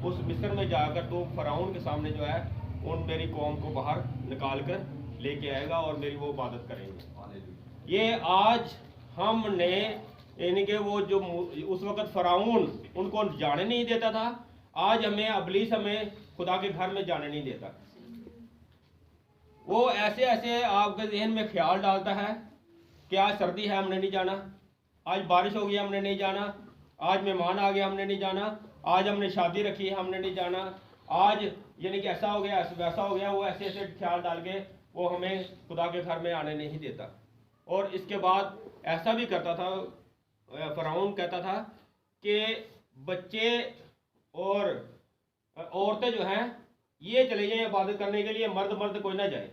उस मिस्र में जाकर तो फराउन के सामने जो है उन मेरी कौम को बाहर निकाल कर लेके आएगा और मेरी वो इबादत करेंगे। ये आज हमने, यानी कि वो जो उस वक़्त फराउन उनको जाने नहीं देता था, आज हमें अबलीस हमें खुदा के घर में जाने नहीं देता। वो ऐसे ऐसे आपके जहन में ख्याल डालता है कि आज सर्दी है हमने नहीं जाना, आज बारिश हो गई हमने नहीं जाना, आज मेहमान आ गए हमने नहीं जाना, आज हमने शादी रखी है हमने नहीं जाना, आज यानी कि ऐसा हो गया वैसा हो गया। वो ऐसे ऐसे ख्याल डाल के वो हमें खुदा के घर में आने नहीं देता। और इसके बाद ऐसा भी करता था, फराउन कहता था कि बच्चे और औरतें जो हैं ये चले जाएं इबादत करने के लिए, मर्द कोई ना जाए।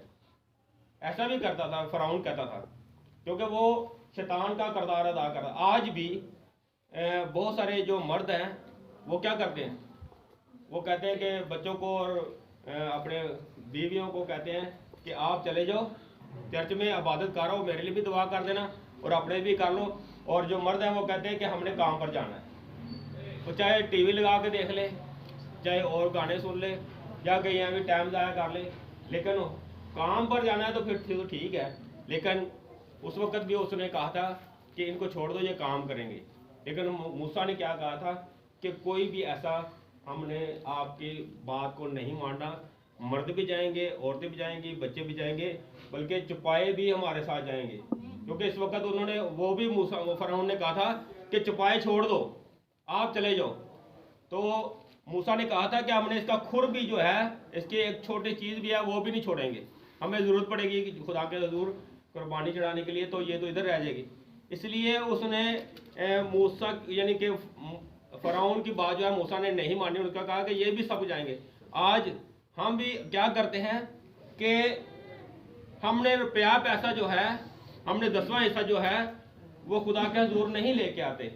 ऐसा भी करता था, फराउन कहता था, क्योंकि वो शैतान का किरदार अदा करता। आज भी बहुत सारे जो मर्द हैं वो क्या करते हैं, वो कहते हैं कि बच्चों को और अपने बीवियों को कहते हैं कि आप चले जाओ चर्च में इबादत करो, मेरे लिए भी दुआ कर देना और अपने भी कर लो। और जो मर्द हैं वो कहते हैं कि हमने काम पर जाना है। तो चाहे टीवी लगा के देख ले, चाहे और गाने सुन ले, या कहीं यहाँ भी टाइम ज़ाया कर ले, लेकिन काम पर जाना है तो फिर तो ठीक है। लेकिन उस वक़्त भी उसने कहा था कि इनको छोड़ दो, ये काम करेंगे। लेकिन मूसा ने क्या कहा था कि कोई भी ऐसा, हमने आपकी बात को नहीं मानना, मर्द भी जाएंगे, औरतें भी जाएंगी, बच्चे भी जाएंगे, बल्कि चुपाए भी हमारे साथ जाएंगे। क्योंकि इस वक्त उन्होंने वो भी फरौन ने कहा था कि चौपाई छोड़ दो, आप चले जाओ। तो मूसा ने कहा था कि हमने इसका खुर भी जो है, इसकी एक छोटी चीज़ भी है वो भी नहीं छोड़ेंगे, हमें ज़रूरत पड़ेगी कि खुदा के हजूर कुर्बानी चढ़ाने के लिए, तो ये तो इधर रह जाएगी। इसलिए उसने मूसा यानी कि फरौन की बात जो है मूसा ने नहीं मानी, उनका कहा कि ये भी सब जाएंगे। आज हम भी क्या करते हैं कि हमने रुपया पैसा जो है, हमने 10वां हिस्सा जो है वो खुदा के हजूर नहीं लेके आते।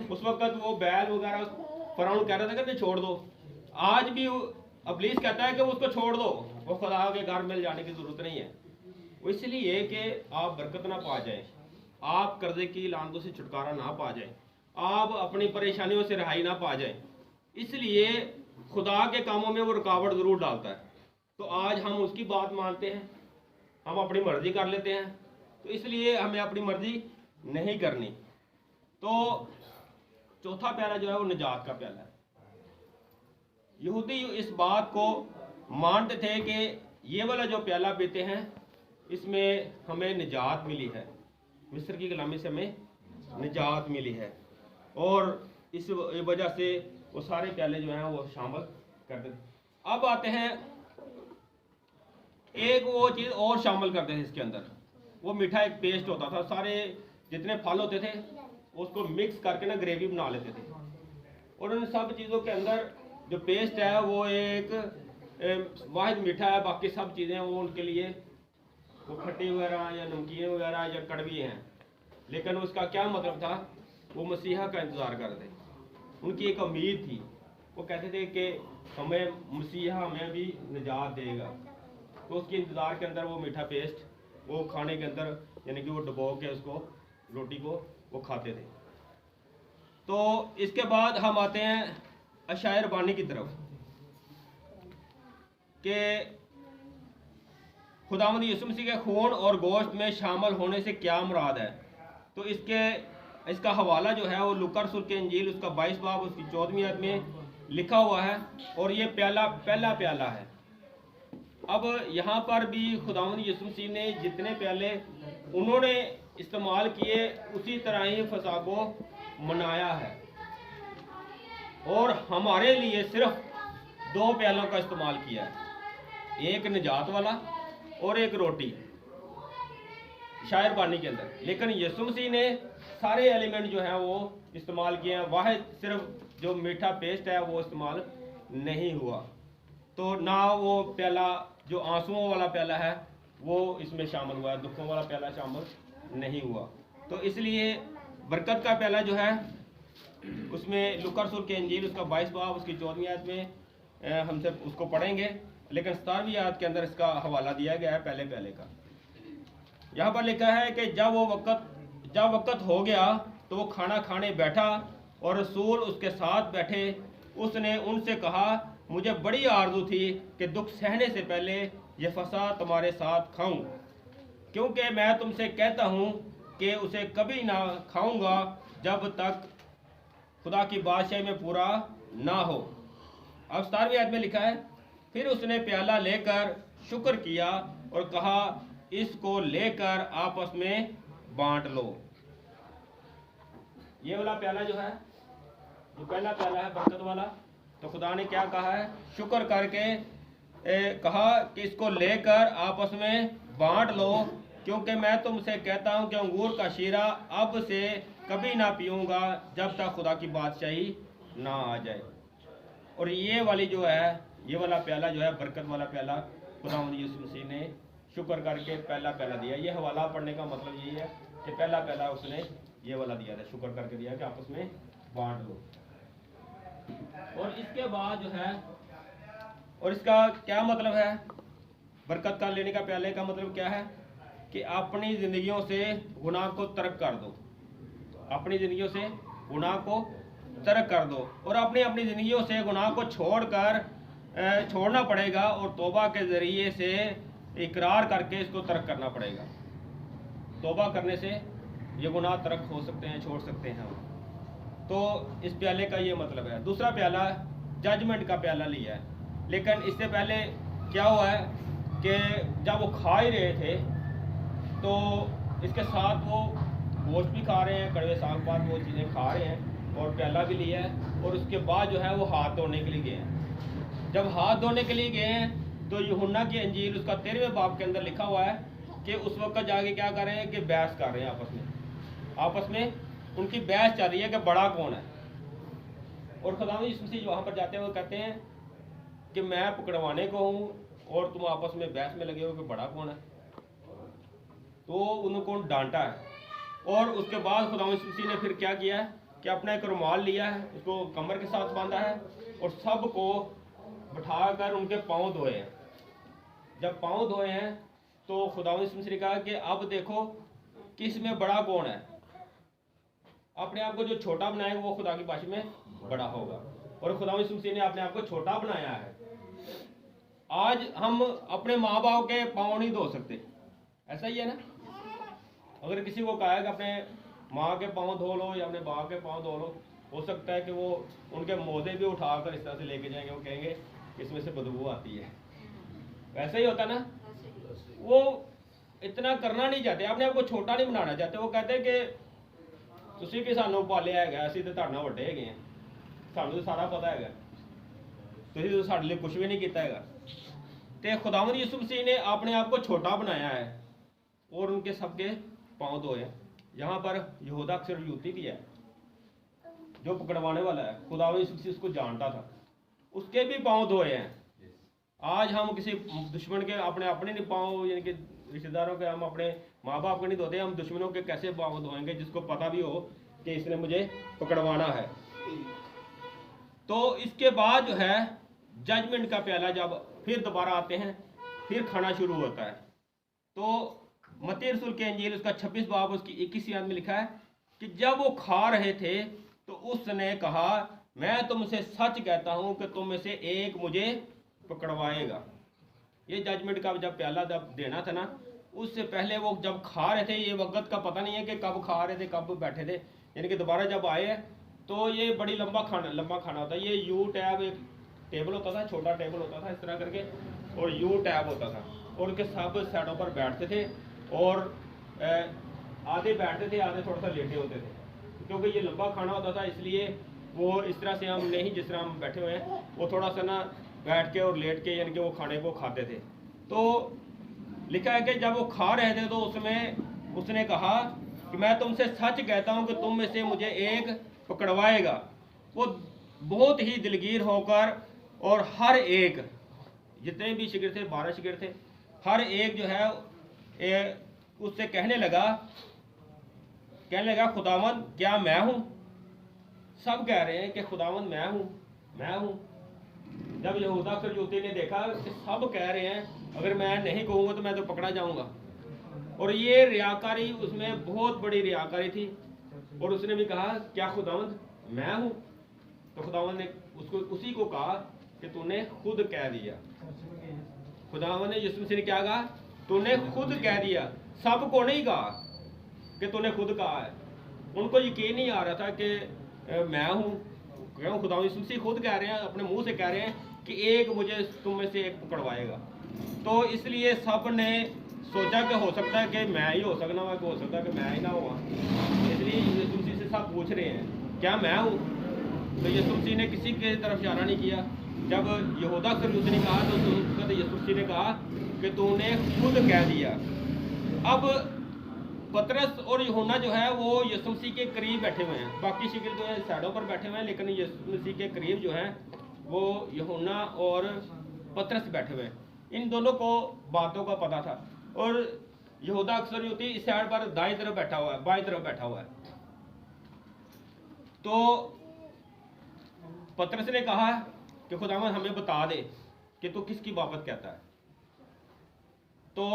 उस वक्त वो बैल वगैरह फरौन कह रहा था कि नहीं छोड़ दो, आज भी इब्लीस कहता है कि उसको छोड़ दो, वो खुदा के घर में जाने की जरूरत नहीं है। वो इसलिए कि आप बरकत ना पा जाए, आप कर्जे की लानतों से छुटकारा ना पा जाए, आप अपनी परेशानियों से रिहाई ना पा जाए, इसलिए खुदा के कामों में वो रुकावट ज़रूर डालता है। तो आज हम उसकी बात मानते हैं, हम अपनी मर्जी कर लेते हैं, तो इसलिए हमें अपनी मर्जी नहीं करनी। तो चौथा प्याला जो है वो निजात का प्याला है। यहूदी इस बात को मानते थे कि ये वाला जो प्याला पीते हैं इसमें हमें निजात मिली है, मिस्र की गुलामी से हमें निजात मिली है, और इस वजह से वो सारे प्याले जो हैं वो शामिल करते थे। अब आते हैं एक वो चीज़ और शामिल करते थे इसके अंदर, वो मीठा एक पेस्ट होता था, सारे जितने फल होते थे उसको मिक्स करके ना ग्रेवी बना लेते थे, और उन सब चीज़ों के अंदर जो पेस्ट है वो एक वाहिद मीठा है, बाकी सब चीज़ें वो उनके लिए वो खट्टी वगैरह या नमकीन वगैरह या कड़वी हैं। लेकिन उसका क्या मतलब था, वो मसीहा का इंतज़ार कर रहे थे, उनकी एक उम्मीद थी, वो कहते थे कि हमें मसीहा हमें भी निजात देगा, तो उसके इंतज़ार के अंदर वो मीठा पेस्ट वो खाने के अंदर यानी कि वो डुबो के उसको रोटी को वो खाते थे। तो इसके बाद हम आते हैं अशायर बानी की तरफ कि खुदावंद यीशु मसीह के खून और गोश्त में शामिल होने से क्या मुराद है। तो इसका हवाला जो है वो लूका रसूल के इंजील उसका 22 बाब उसकी 14वीं आयत में लिखा हुआ है, और ये प्याला पहला प्याला है। अब यहाँ पर भी खुदावंद यीशु मसीह ने जितने प्याले उन्होंने इस्तेमाल किए उसी तरह ही फसा को मनाया है, और हमारे लिए सिर्फ 2 प्यालों का इस्तेमाल किया है, एक निजात वाला और एक रोटी शायर बानी के अंदर। लेकिन यीशु मसीह ने सारे एलिमेंट जो हैं वो इस्तेमाल किए हैं, वाहिद सिर्फ जो मीठा पेस्ट है वो इस्तेमाल नहीं हुआ। तो ना वो प्याला जो आंसुओं वाला प्याला है वो इसमें शामिल हुआ है, दुखों वाला प्याला शामिल नहीं हुआ। तो इसलिए बरकत का प्याला जो है उसमें लूका रसूल के इंजील उसका 22 बाब उसकी 14वीं आयत में हमसे उसको पढ़ेंगे, लेकिन 17वीं आयत के अंदर इसका हवाला दिया गया है पहले प्याले का। यहाँ पर लिखा है कि जब वक़्त हो गया तो वो खाना खाने बैठा और रसूल उसके साथ बैठे। उसने उनसे कहा, मुझे बड़ी आरज़ू थी कि दुख सहने से पहले ये फसा तुम्हारे साथ खाऊं, क्योंकि मैं तुमसे कहता हूँ कि उसे कभी ना खाऊंगा जब तक खुदा की बादशाही में पूरा ना हो। अब 17वीं आयत में लिखा है, फिर उसने प्याला लेकर शुक्र किया और कहा, इसको लेकर आपस में बांट लो। ये वाला प्याला जो है, जो पहला प्याला है बरकत वाला, तो खुदा ने क्या कहा है, शुक्र करके कहा कि इसको लेकर आपस में बांट लो, क्योंकि मैं तुमसे कहता हूं कि अंगूर का शीरा अब से कभी ना पीऊँगा जब तक खुदा की बादशाही ना आ जाए। और ये वाली जो है, ये वाला प्याला जो है बरकत वाला प्याला, खुदावंद यीशु मसीह ने शुक्र करके पहला प्याला दिया। ये हवाला पढ़ने का मतलब यही है कि पहला प्याला उसने ये वाला दिया था, शुक्र करके दिया कि आपस में बांट लो। और इसके बाद जो है, और इसका क्या मतलब है, बरकत का लेने का प्याले का मतलब क्या है कि अपनी ज़िंदगियों से गुनाह को तर्क कर दो, अपनी ज़िंदगियों से गुनाह को तर्क कर दो, और अपनी ज़िंदगियों से गुनाह को छोड़ना पड़ेगा, और तौबा के ज़रिए से इकरार करके इसको तर्क करना पड़ेगा। तौबा करने से ये गुनाह तर्क हो सकते हैं, छोड़ सकते हैं हम। तो इस प्याले का ये मतलब है। दूसरा प्याला जजमेंट का प्याला लिया है, लेकिन इससे पहले क्या हुआ है कि जब वो खा ही रहे थे तो इसके साथ वो गोश्त भी खा रहे हैं, कड़वे साग पात वो चीज़ें खा रहे हैं और प्याला भी लिया है। और उसके बाद जो है वो हाथ धोने के लिए गए हैं। जब हाथ धोने के लिए गए हैं तो यूहन्ना की अंजील उसका 13वें बाब के अंदर लिखा हुआ है कि उस वक्त जाके क्या कर रहे हैं कि बहस कर रहे हैं आपस में उनकी बहस चल रही है कि बड़ा कौन है। और खुदावंद यीशु मसीह वहाँ पर जाते हुए कहते हैं कि मैं पकड़वाने को हूँ और तुम आपस में बहस में लगे हो कि बड़ा कौन है। तो उनको डांटा है। और उसके बाद खुदावंद यीशु मसीह ने फिर क्या किया है कि अपना एक रुमाल लिया है, उसको कमर के साथ बांधा है और सबको बिठाकर उनके पाँव धोए हैं। जब पाँव धोए हैं तो खुदावंद यीशु मसीह ने कहा कि अब देखो किस में बड़ा कौन है। अपने आप को जो छोटा बनाएगा वो खुदा की भाषा में बड़ा होगा। और खुदावंद यीशु मसीह ने अपने आप को छोटा बनाया है। आज हम अपने माँ बाप के पाँव नहीं धो सकते, ऐसा ही है ना। अगर किसी को कहा है कि अपने माँ के पाँव धो लो या अपने बाप के पाँव धो लो, हो सकता है कि वो उनके मोजे भी उठाकर इस तरह से लेके जाएंगे। वो कहेंगे इसमें से बदबू आती है। वैसा ही होता ना। वो इतना करना नहीं चाहते, अपने आप को छोटा नहीं बनाना चाहते। वो कहते हैं कि तुसी कि सानू पालिया है, असीं ते तुहाडे नाल वड्डे हैगे हैं, सानू तो सारा पता है, तुसीं तो साडे लिए कुछ भी नहीं किया है। तो खुदावंद यीशु मसीह ने अपने आप को छोटा बनाया है और उनके सबके पाँव धोए। यहाँ पर यहूदा अक्सर यूती भी है जो पकड़वाने वाला है। खुदावंद यीशु मसीह उसको जानता था, उसके भी पाँव धोए हैं। आज हम किसी दुश्मन के अपने नहीं पाँव, यानी कि रिश्तेदारों के, हम अपने माँ बाप के नहीं धोते, हम दुश्मनों के कैसे पाँव धोएंगे जिसको पता भी हो कि इसने मुझे पकड़वाना है। तो इसके बाद जो है जजमेंट का प्याला जब फिर दोबारा आते हैं, फिर खाना शुरू होता है। तो मत्ती रसूल के अंजील उसका 26 बाब उसकी 21 आयत में लिखा है कि जब वो खा रहे थे तो उसने कहा, मैं तुमसे सच कहता हूँ कि तुम में से एक मुझे पकड़वाएगा। ये जजमेंट का जब प्याला जब देना था ना, उससे पहले वो जब खा रहे थे, ये वक्त का पता नहीं है कि कब खा रहे थे कब बैठे थे, यानी कि दोबारा जब आए तो ये बड़ी लंबा खाना होता है। ये यू टैब एक टेबल होता था, छोटा टेबल होता था इस तरह करके, और यू टैब होता था और उनके सब साइडों पर बैठते थे और आधे बैठते थे, आधे थोड़ा सा लेटे होते थे। क्योंकि ये लंबा खाना होता था इसलिए वो इस तरह से हम नहीं, जिस तरह हम बैठे हुए हैं वो थोड़ा सा ना बैठ के और लेट के यानी कि वो खाने को खाते थे। तो लिखा है कि जब वो खा रहे थे तो उसमें उसने कहा कि मैं तुमसे सच कहता हूँ कि तुम में से मुझे एक पकड़वाएगा। वो बहुत ही दिलगीर होकर और हर एक, जितने भी शिगिर थे 12 शिगिर थे, हर एक जो है उससे कहने लगा खुदावंद क्या मैं हूँ। सब कह रहे हैं कि खुदावंद मैं हूँ। जब यहूदा इस्करियोती ने देखा कि सब कह रहे हैं अगर मैं नहीं कहूँगा तो मैं तो पकड़ा जाऊँगा, और ये रियाकारी, उसमें बहुत बड़ी रियाकारी थी। और उसने भी कहा क्या खुदावंद मैं हूँ। तो खुदावंद ने उसको उसी को कहा कि तूने खुद कह दिया। खुदावंद ने यीशु मसीह ने क्या कहा, तूने खुद कह दिया। सबको नहीं कहा कि तूने खुद कहा है। उनको यकीन नहीं आ रहा था कि मैं हूँ। क्यों? खुदावंद यीशु मसीह खुद कह रहे हैं, अपने मुंह से कह रहे हैं कि एक मुझे तुम में से एक पकड़वाएगा। तो इसलिए सब ने सोचा कि हो सकता है कि मैं ही हो सकना हुआ, कि हो सकता है कि मैं ही ना हुआ। इसलिए यीशु मसीह से सब पूछ रहे हैं क्या मैं हूँ। तो यीशु मसीह ने किसी की तरफ इशारा नहीं किया। जब यहूदा इस्करियोती ने कहा तो यीशु मसीह ने कहा कि तूने खुद कह दिया। अब पतरस और यूहन्ना जो है वो यीशु मसीह के करीब बैठे हुए हैं। बाकी शिगिर्द जो है साइडों पर बैठे हुए हैं, लेकिन यीशु मसीह के करीब जो है वो यूहन्ना और पतरस बैठे हुए हैं। इन दोनों को बातों का पता था। और यहूदा इस्करियोती इस साइड पर दाईं तरफ बैठा हुआ है, बाईं तरफ बैठा हुआ है। तो पतरस ने कहा कि खुदावंद हमें बता दे कि तू किसकी बाबत कहता है। तो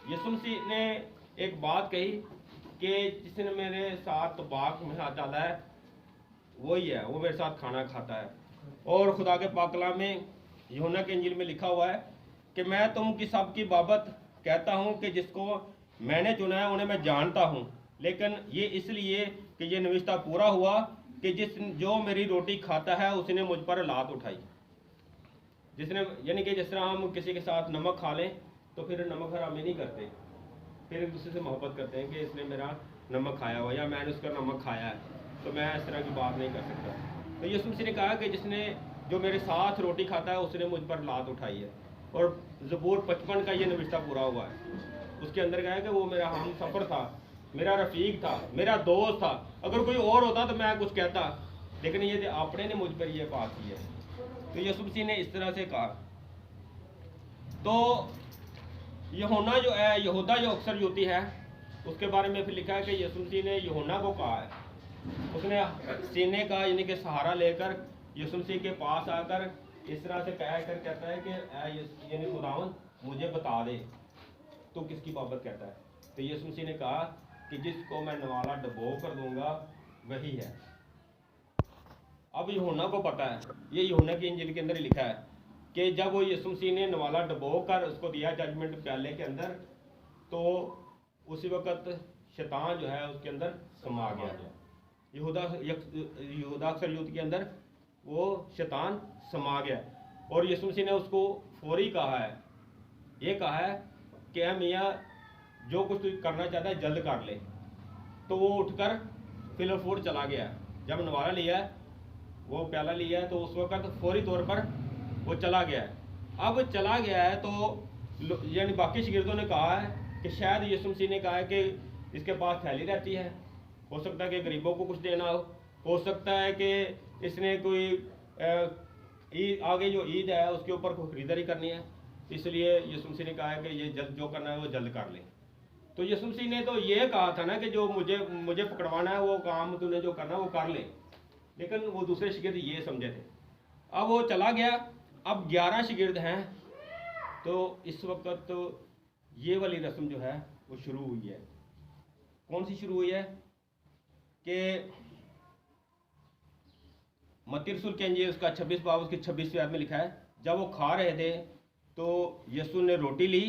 यीशु मसीह ने एक बात कही कि जिसने मेरे साथ बाग में हाथ डाला है वही है, वो मेरे साथ खाना खाता है। और खुदा के पाक कलाम में यूहन्ना के इंजील में लिखा हुआ है कि मैं तुम की सब की बाबत कहता हूँ कि जिसको मैंने चुना है उन्हें मैं जानता हूँ, लेकिन ये इसलिए कि ये नविश्ता पूरा हुआ कि जो मेरी रोटी खाता है उसने मुझ पर लात उठाई। जिसने, यानी कि जिस तरह हम किसी के साथ नमक खा लें तो फिर नमक हरामी नहीं करते, फिर एक दूसरे से मोहब्बत करते हैं कि इसने मेरा नमक खाया हुआ या मैंने उसका नमक खाया है, तो मैं इस तरह की बात नहीं कर सकता। तो यीशु मसीह ने कहा कि जिसने जो मेरे साथ रोटी खाता है उसने मुझ पर लात उठाई है। और ज़बूर 55 का ये नविश्ता पूरा हुआ है। उसके अंदर क्या है कि वो मेरा हम सफ़र था, मेरा रफ़ीक था, मेरा दोस्त था। अगर कोई और होता तो मैं कुछ कहता, लेकिन ये आपने ने मुझ पर ये बात की है। तो यीशु मसीह ने इस तरह से कहा। तो यूहन्ना जो है, यहूदा जो अक्सर युवती है, उसके बारे में फिर लिखा है कि यीशु मसीह ने यूहन्ना को कहा है, उसने सीने का यानी कि सहारा लेकर यीशु मसीह के पास आकर इस तरह से कहता है कि यानी खुदावंद मुझे बता दे तो किसकी बाबत कहता है। तो यीशु मसीह ने कहा कि जिसको मैं नवाला डबो कर दूंगा वही है। अब यूहन्ना को पता है, ये यूहन्ना की इंजील के अंदर ही लिखा है कि जब वो यीशु मसीह ने नवाला डबो कर उसको दिया जजमेंट प्याले के अंदर, तो उसी वक्त शैतान जो है उसके अंदर समा गया। यहूदा अक्सर युद्ध के अंदर वो शैतान समा गया और यीशु मसीह ने उसको फौरी कहा है, ये कहा है कि ए मियाँ जो कुछ तू करना चाहता है जल्द कर ले। तो वो उठकर फिलफूर चला गया। जब नवाला लिया है, वो प्याला लिया है, तो उस वक्त फौरी तौर पर वो चला गया है। अब चला गया है तो यानी बाकी शागिर्दों ने कहा है कि शायद यीशु मसीह ने कहा है कि इसके पास थैली रहती है, हो सकता है कि गरीबों को कुछ देना हो सकता है कि इसने कोई आगे जो ईद है उसके ऊपर कोई खरीदारी करनी है, इसलिए यीशु मसीह ने कहा है कि ये जल्द जो करना है वो जल्द कर ले। तो यीशु मसीह ने तो ये कहा था ना कि जो मुझे पकड़वाना है वो काम तूने जो करना है वो कर ले, लेकिन वो दूसरे शागिर्द ये समझे थे। अब वो चला गया। अब 11 शागिर्द हैं। तो इस वक्त तो ये वाली रस्म जो है वो शुरू हुई है। कौन सी शुरू हुई है कि मत्ती रसूल के इंजील उसका 26 बाब उसकी 26वीं आयत में लिखा है, जब वो खा रहे थे तो यीशु ने रोटी ली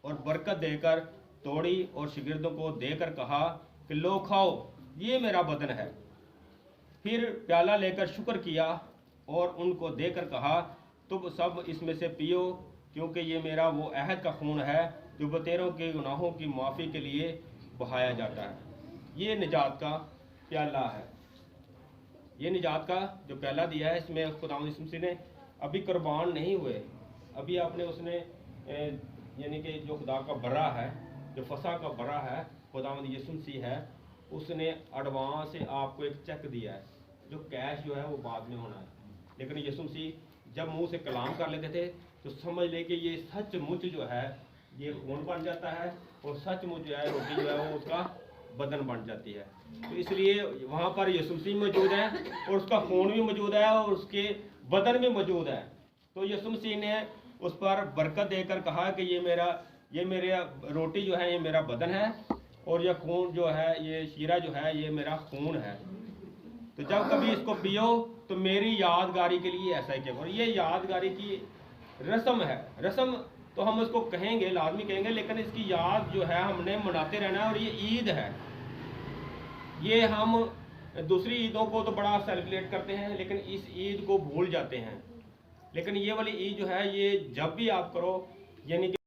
और बरकत देकर तोड़ी और शागिर्दों को देकर कहा कि लो खाओ, ये मेरा बदन है। फिर प्याला लेकर शुक्र किया और उनको देकर कहा तुम सब इसमें से पियो, क्योंकि ये मेरा वो अहद का खून है जो बतेरों के गुनाहों की माफ़ी के लिए बहाया जाता है। ये निजात का प्याला है। ये निजात का जो प्याला दिया है, इसमें खुदावंद यीशु मसीह ने अभी कुर्बान नहीं हुए, अभी आपने उसने यानी कि जो खुदा का बरा है, जो फसा का बरा है, खुदावंद यीशु मसीह है, उसने एडवांस से आपको एक चेक दिया है। जो कैश जो है वो बाद में होना है, लेकिन यीशु मसीह जब मुंह से कलाम कर लेते थे तो समझ ले कि ये सचमुच जो है ये खून बन जाता है और सचमुच जो है रोटी जो है वो उसका बदन बन जाती है। तो इसलिए वहाँ पर यीशु मसीह मौजूद है और उसका खून भी मौजूद है और उसके बदन भी मौजूद है। तो यीशु मसीह ने उस पर बरकत देकर कहा कि ये मेरा रोटी जो है ये मेरा बदन है और यह खून जो है ये शीरा जो है ये मेरा खून है। तो जब कभी इसको पियो तो मेरी यादगारी के लिए ऐसा ही किया। और ये यादगारी की रस्म है। रस्म तो हम उसको कहेंगे, लाजमी कहेंगे, लेकिन इसकी याद जो है हमने मनाते रहना है। और ये ईद है, ये हम दूसरी ईदों को तो बड़ा सेलिब्रेट करते हैं लेकिन इस ईद को भूल जाते हैं। लेकिन ये वाली ईद जो है ये जब भी आप करो, यानी कि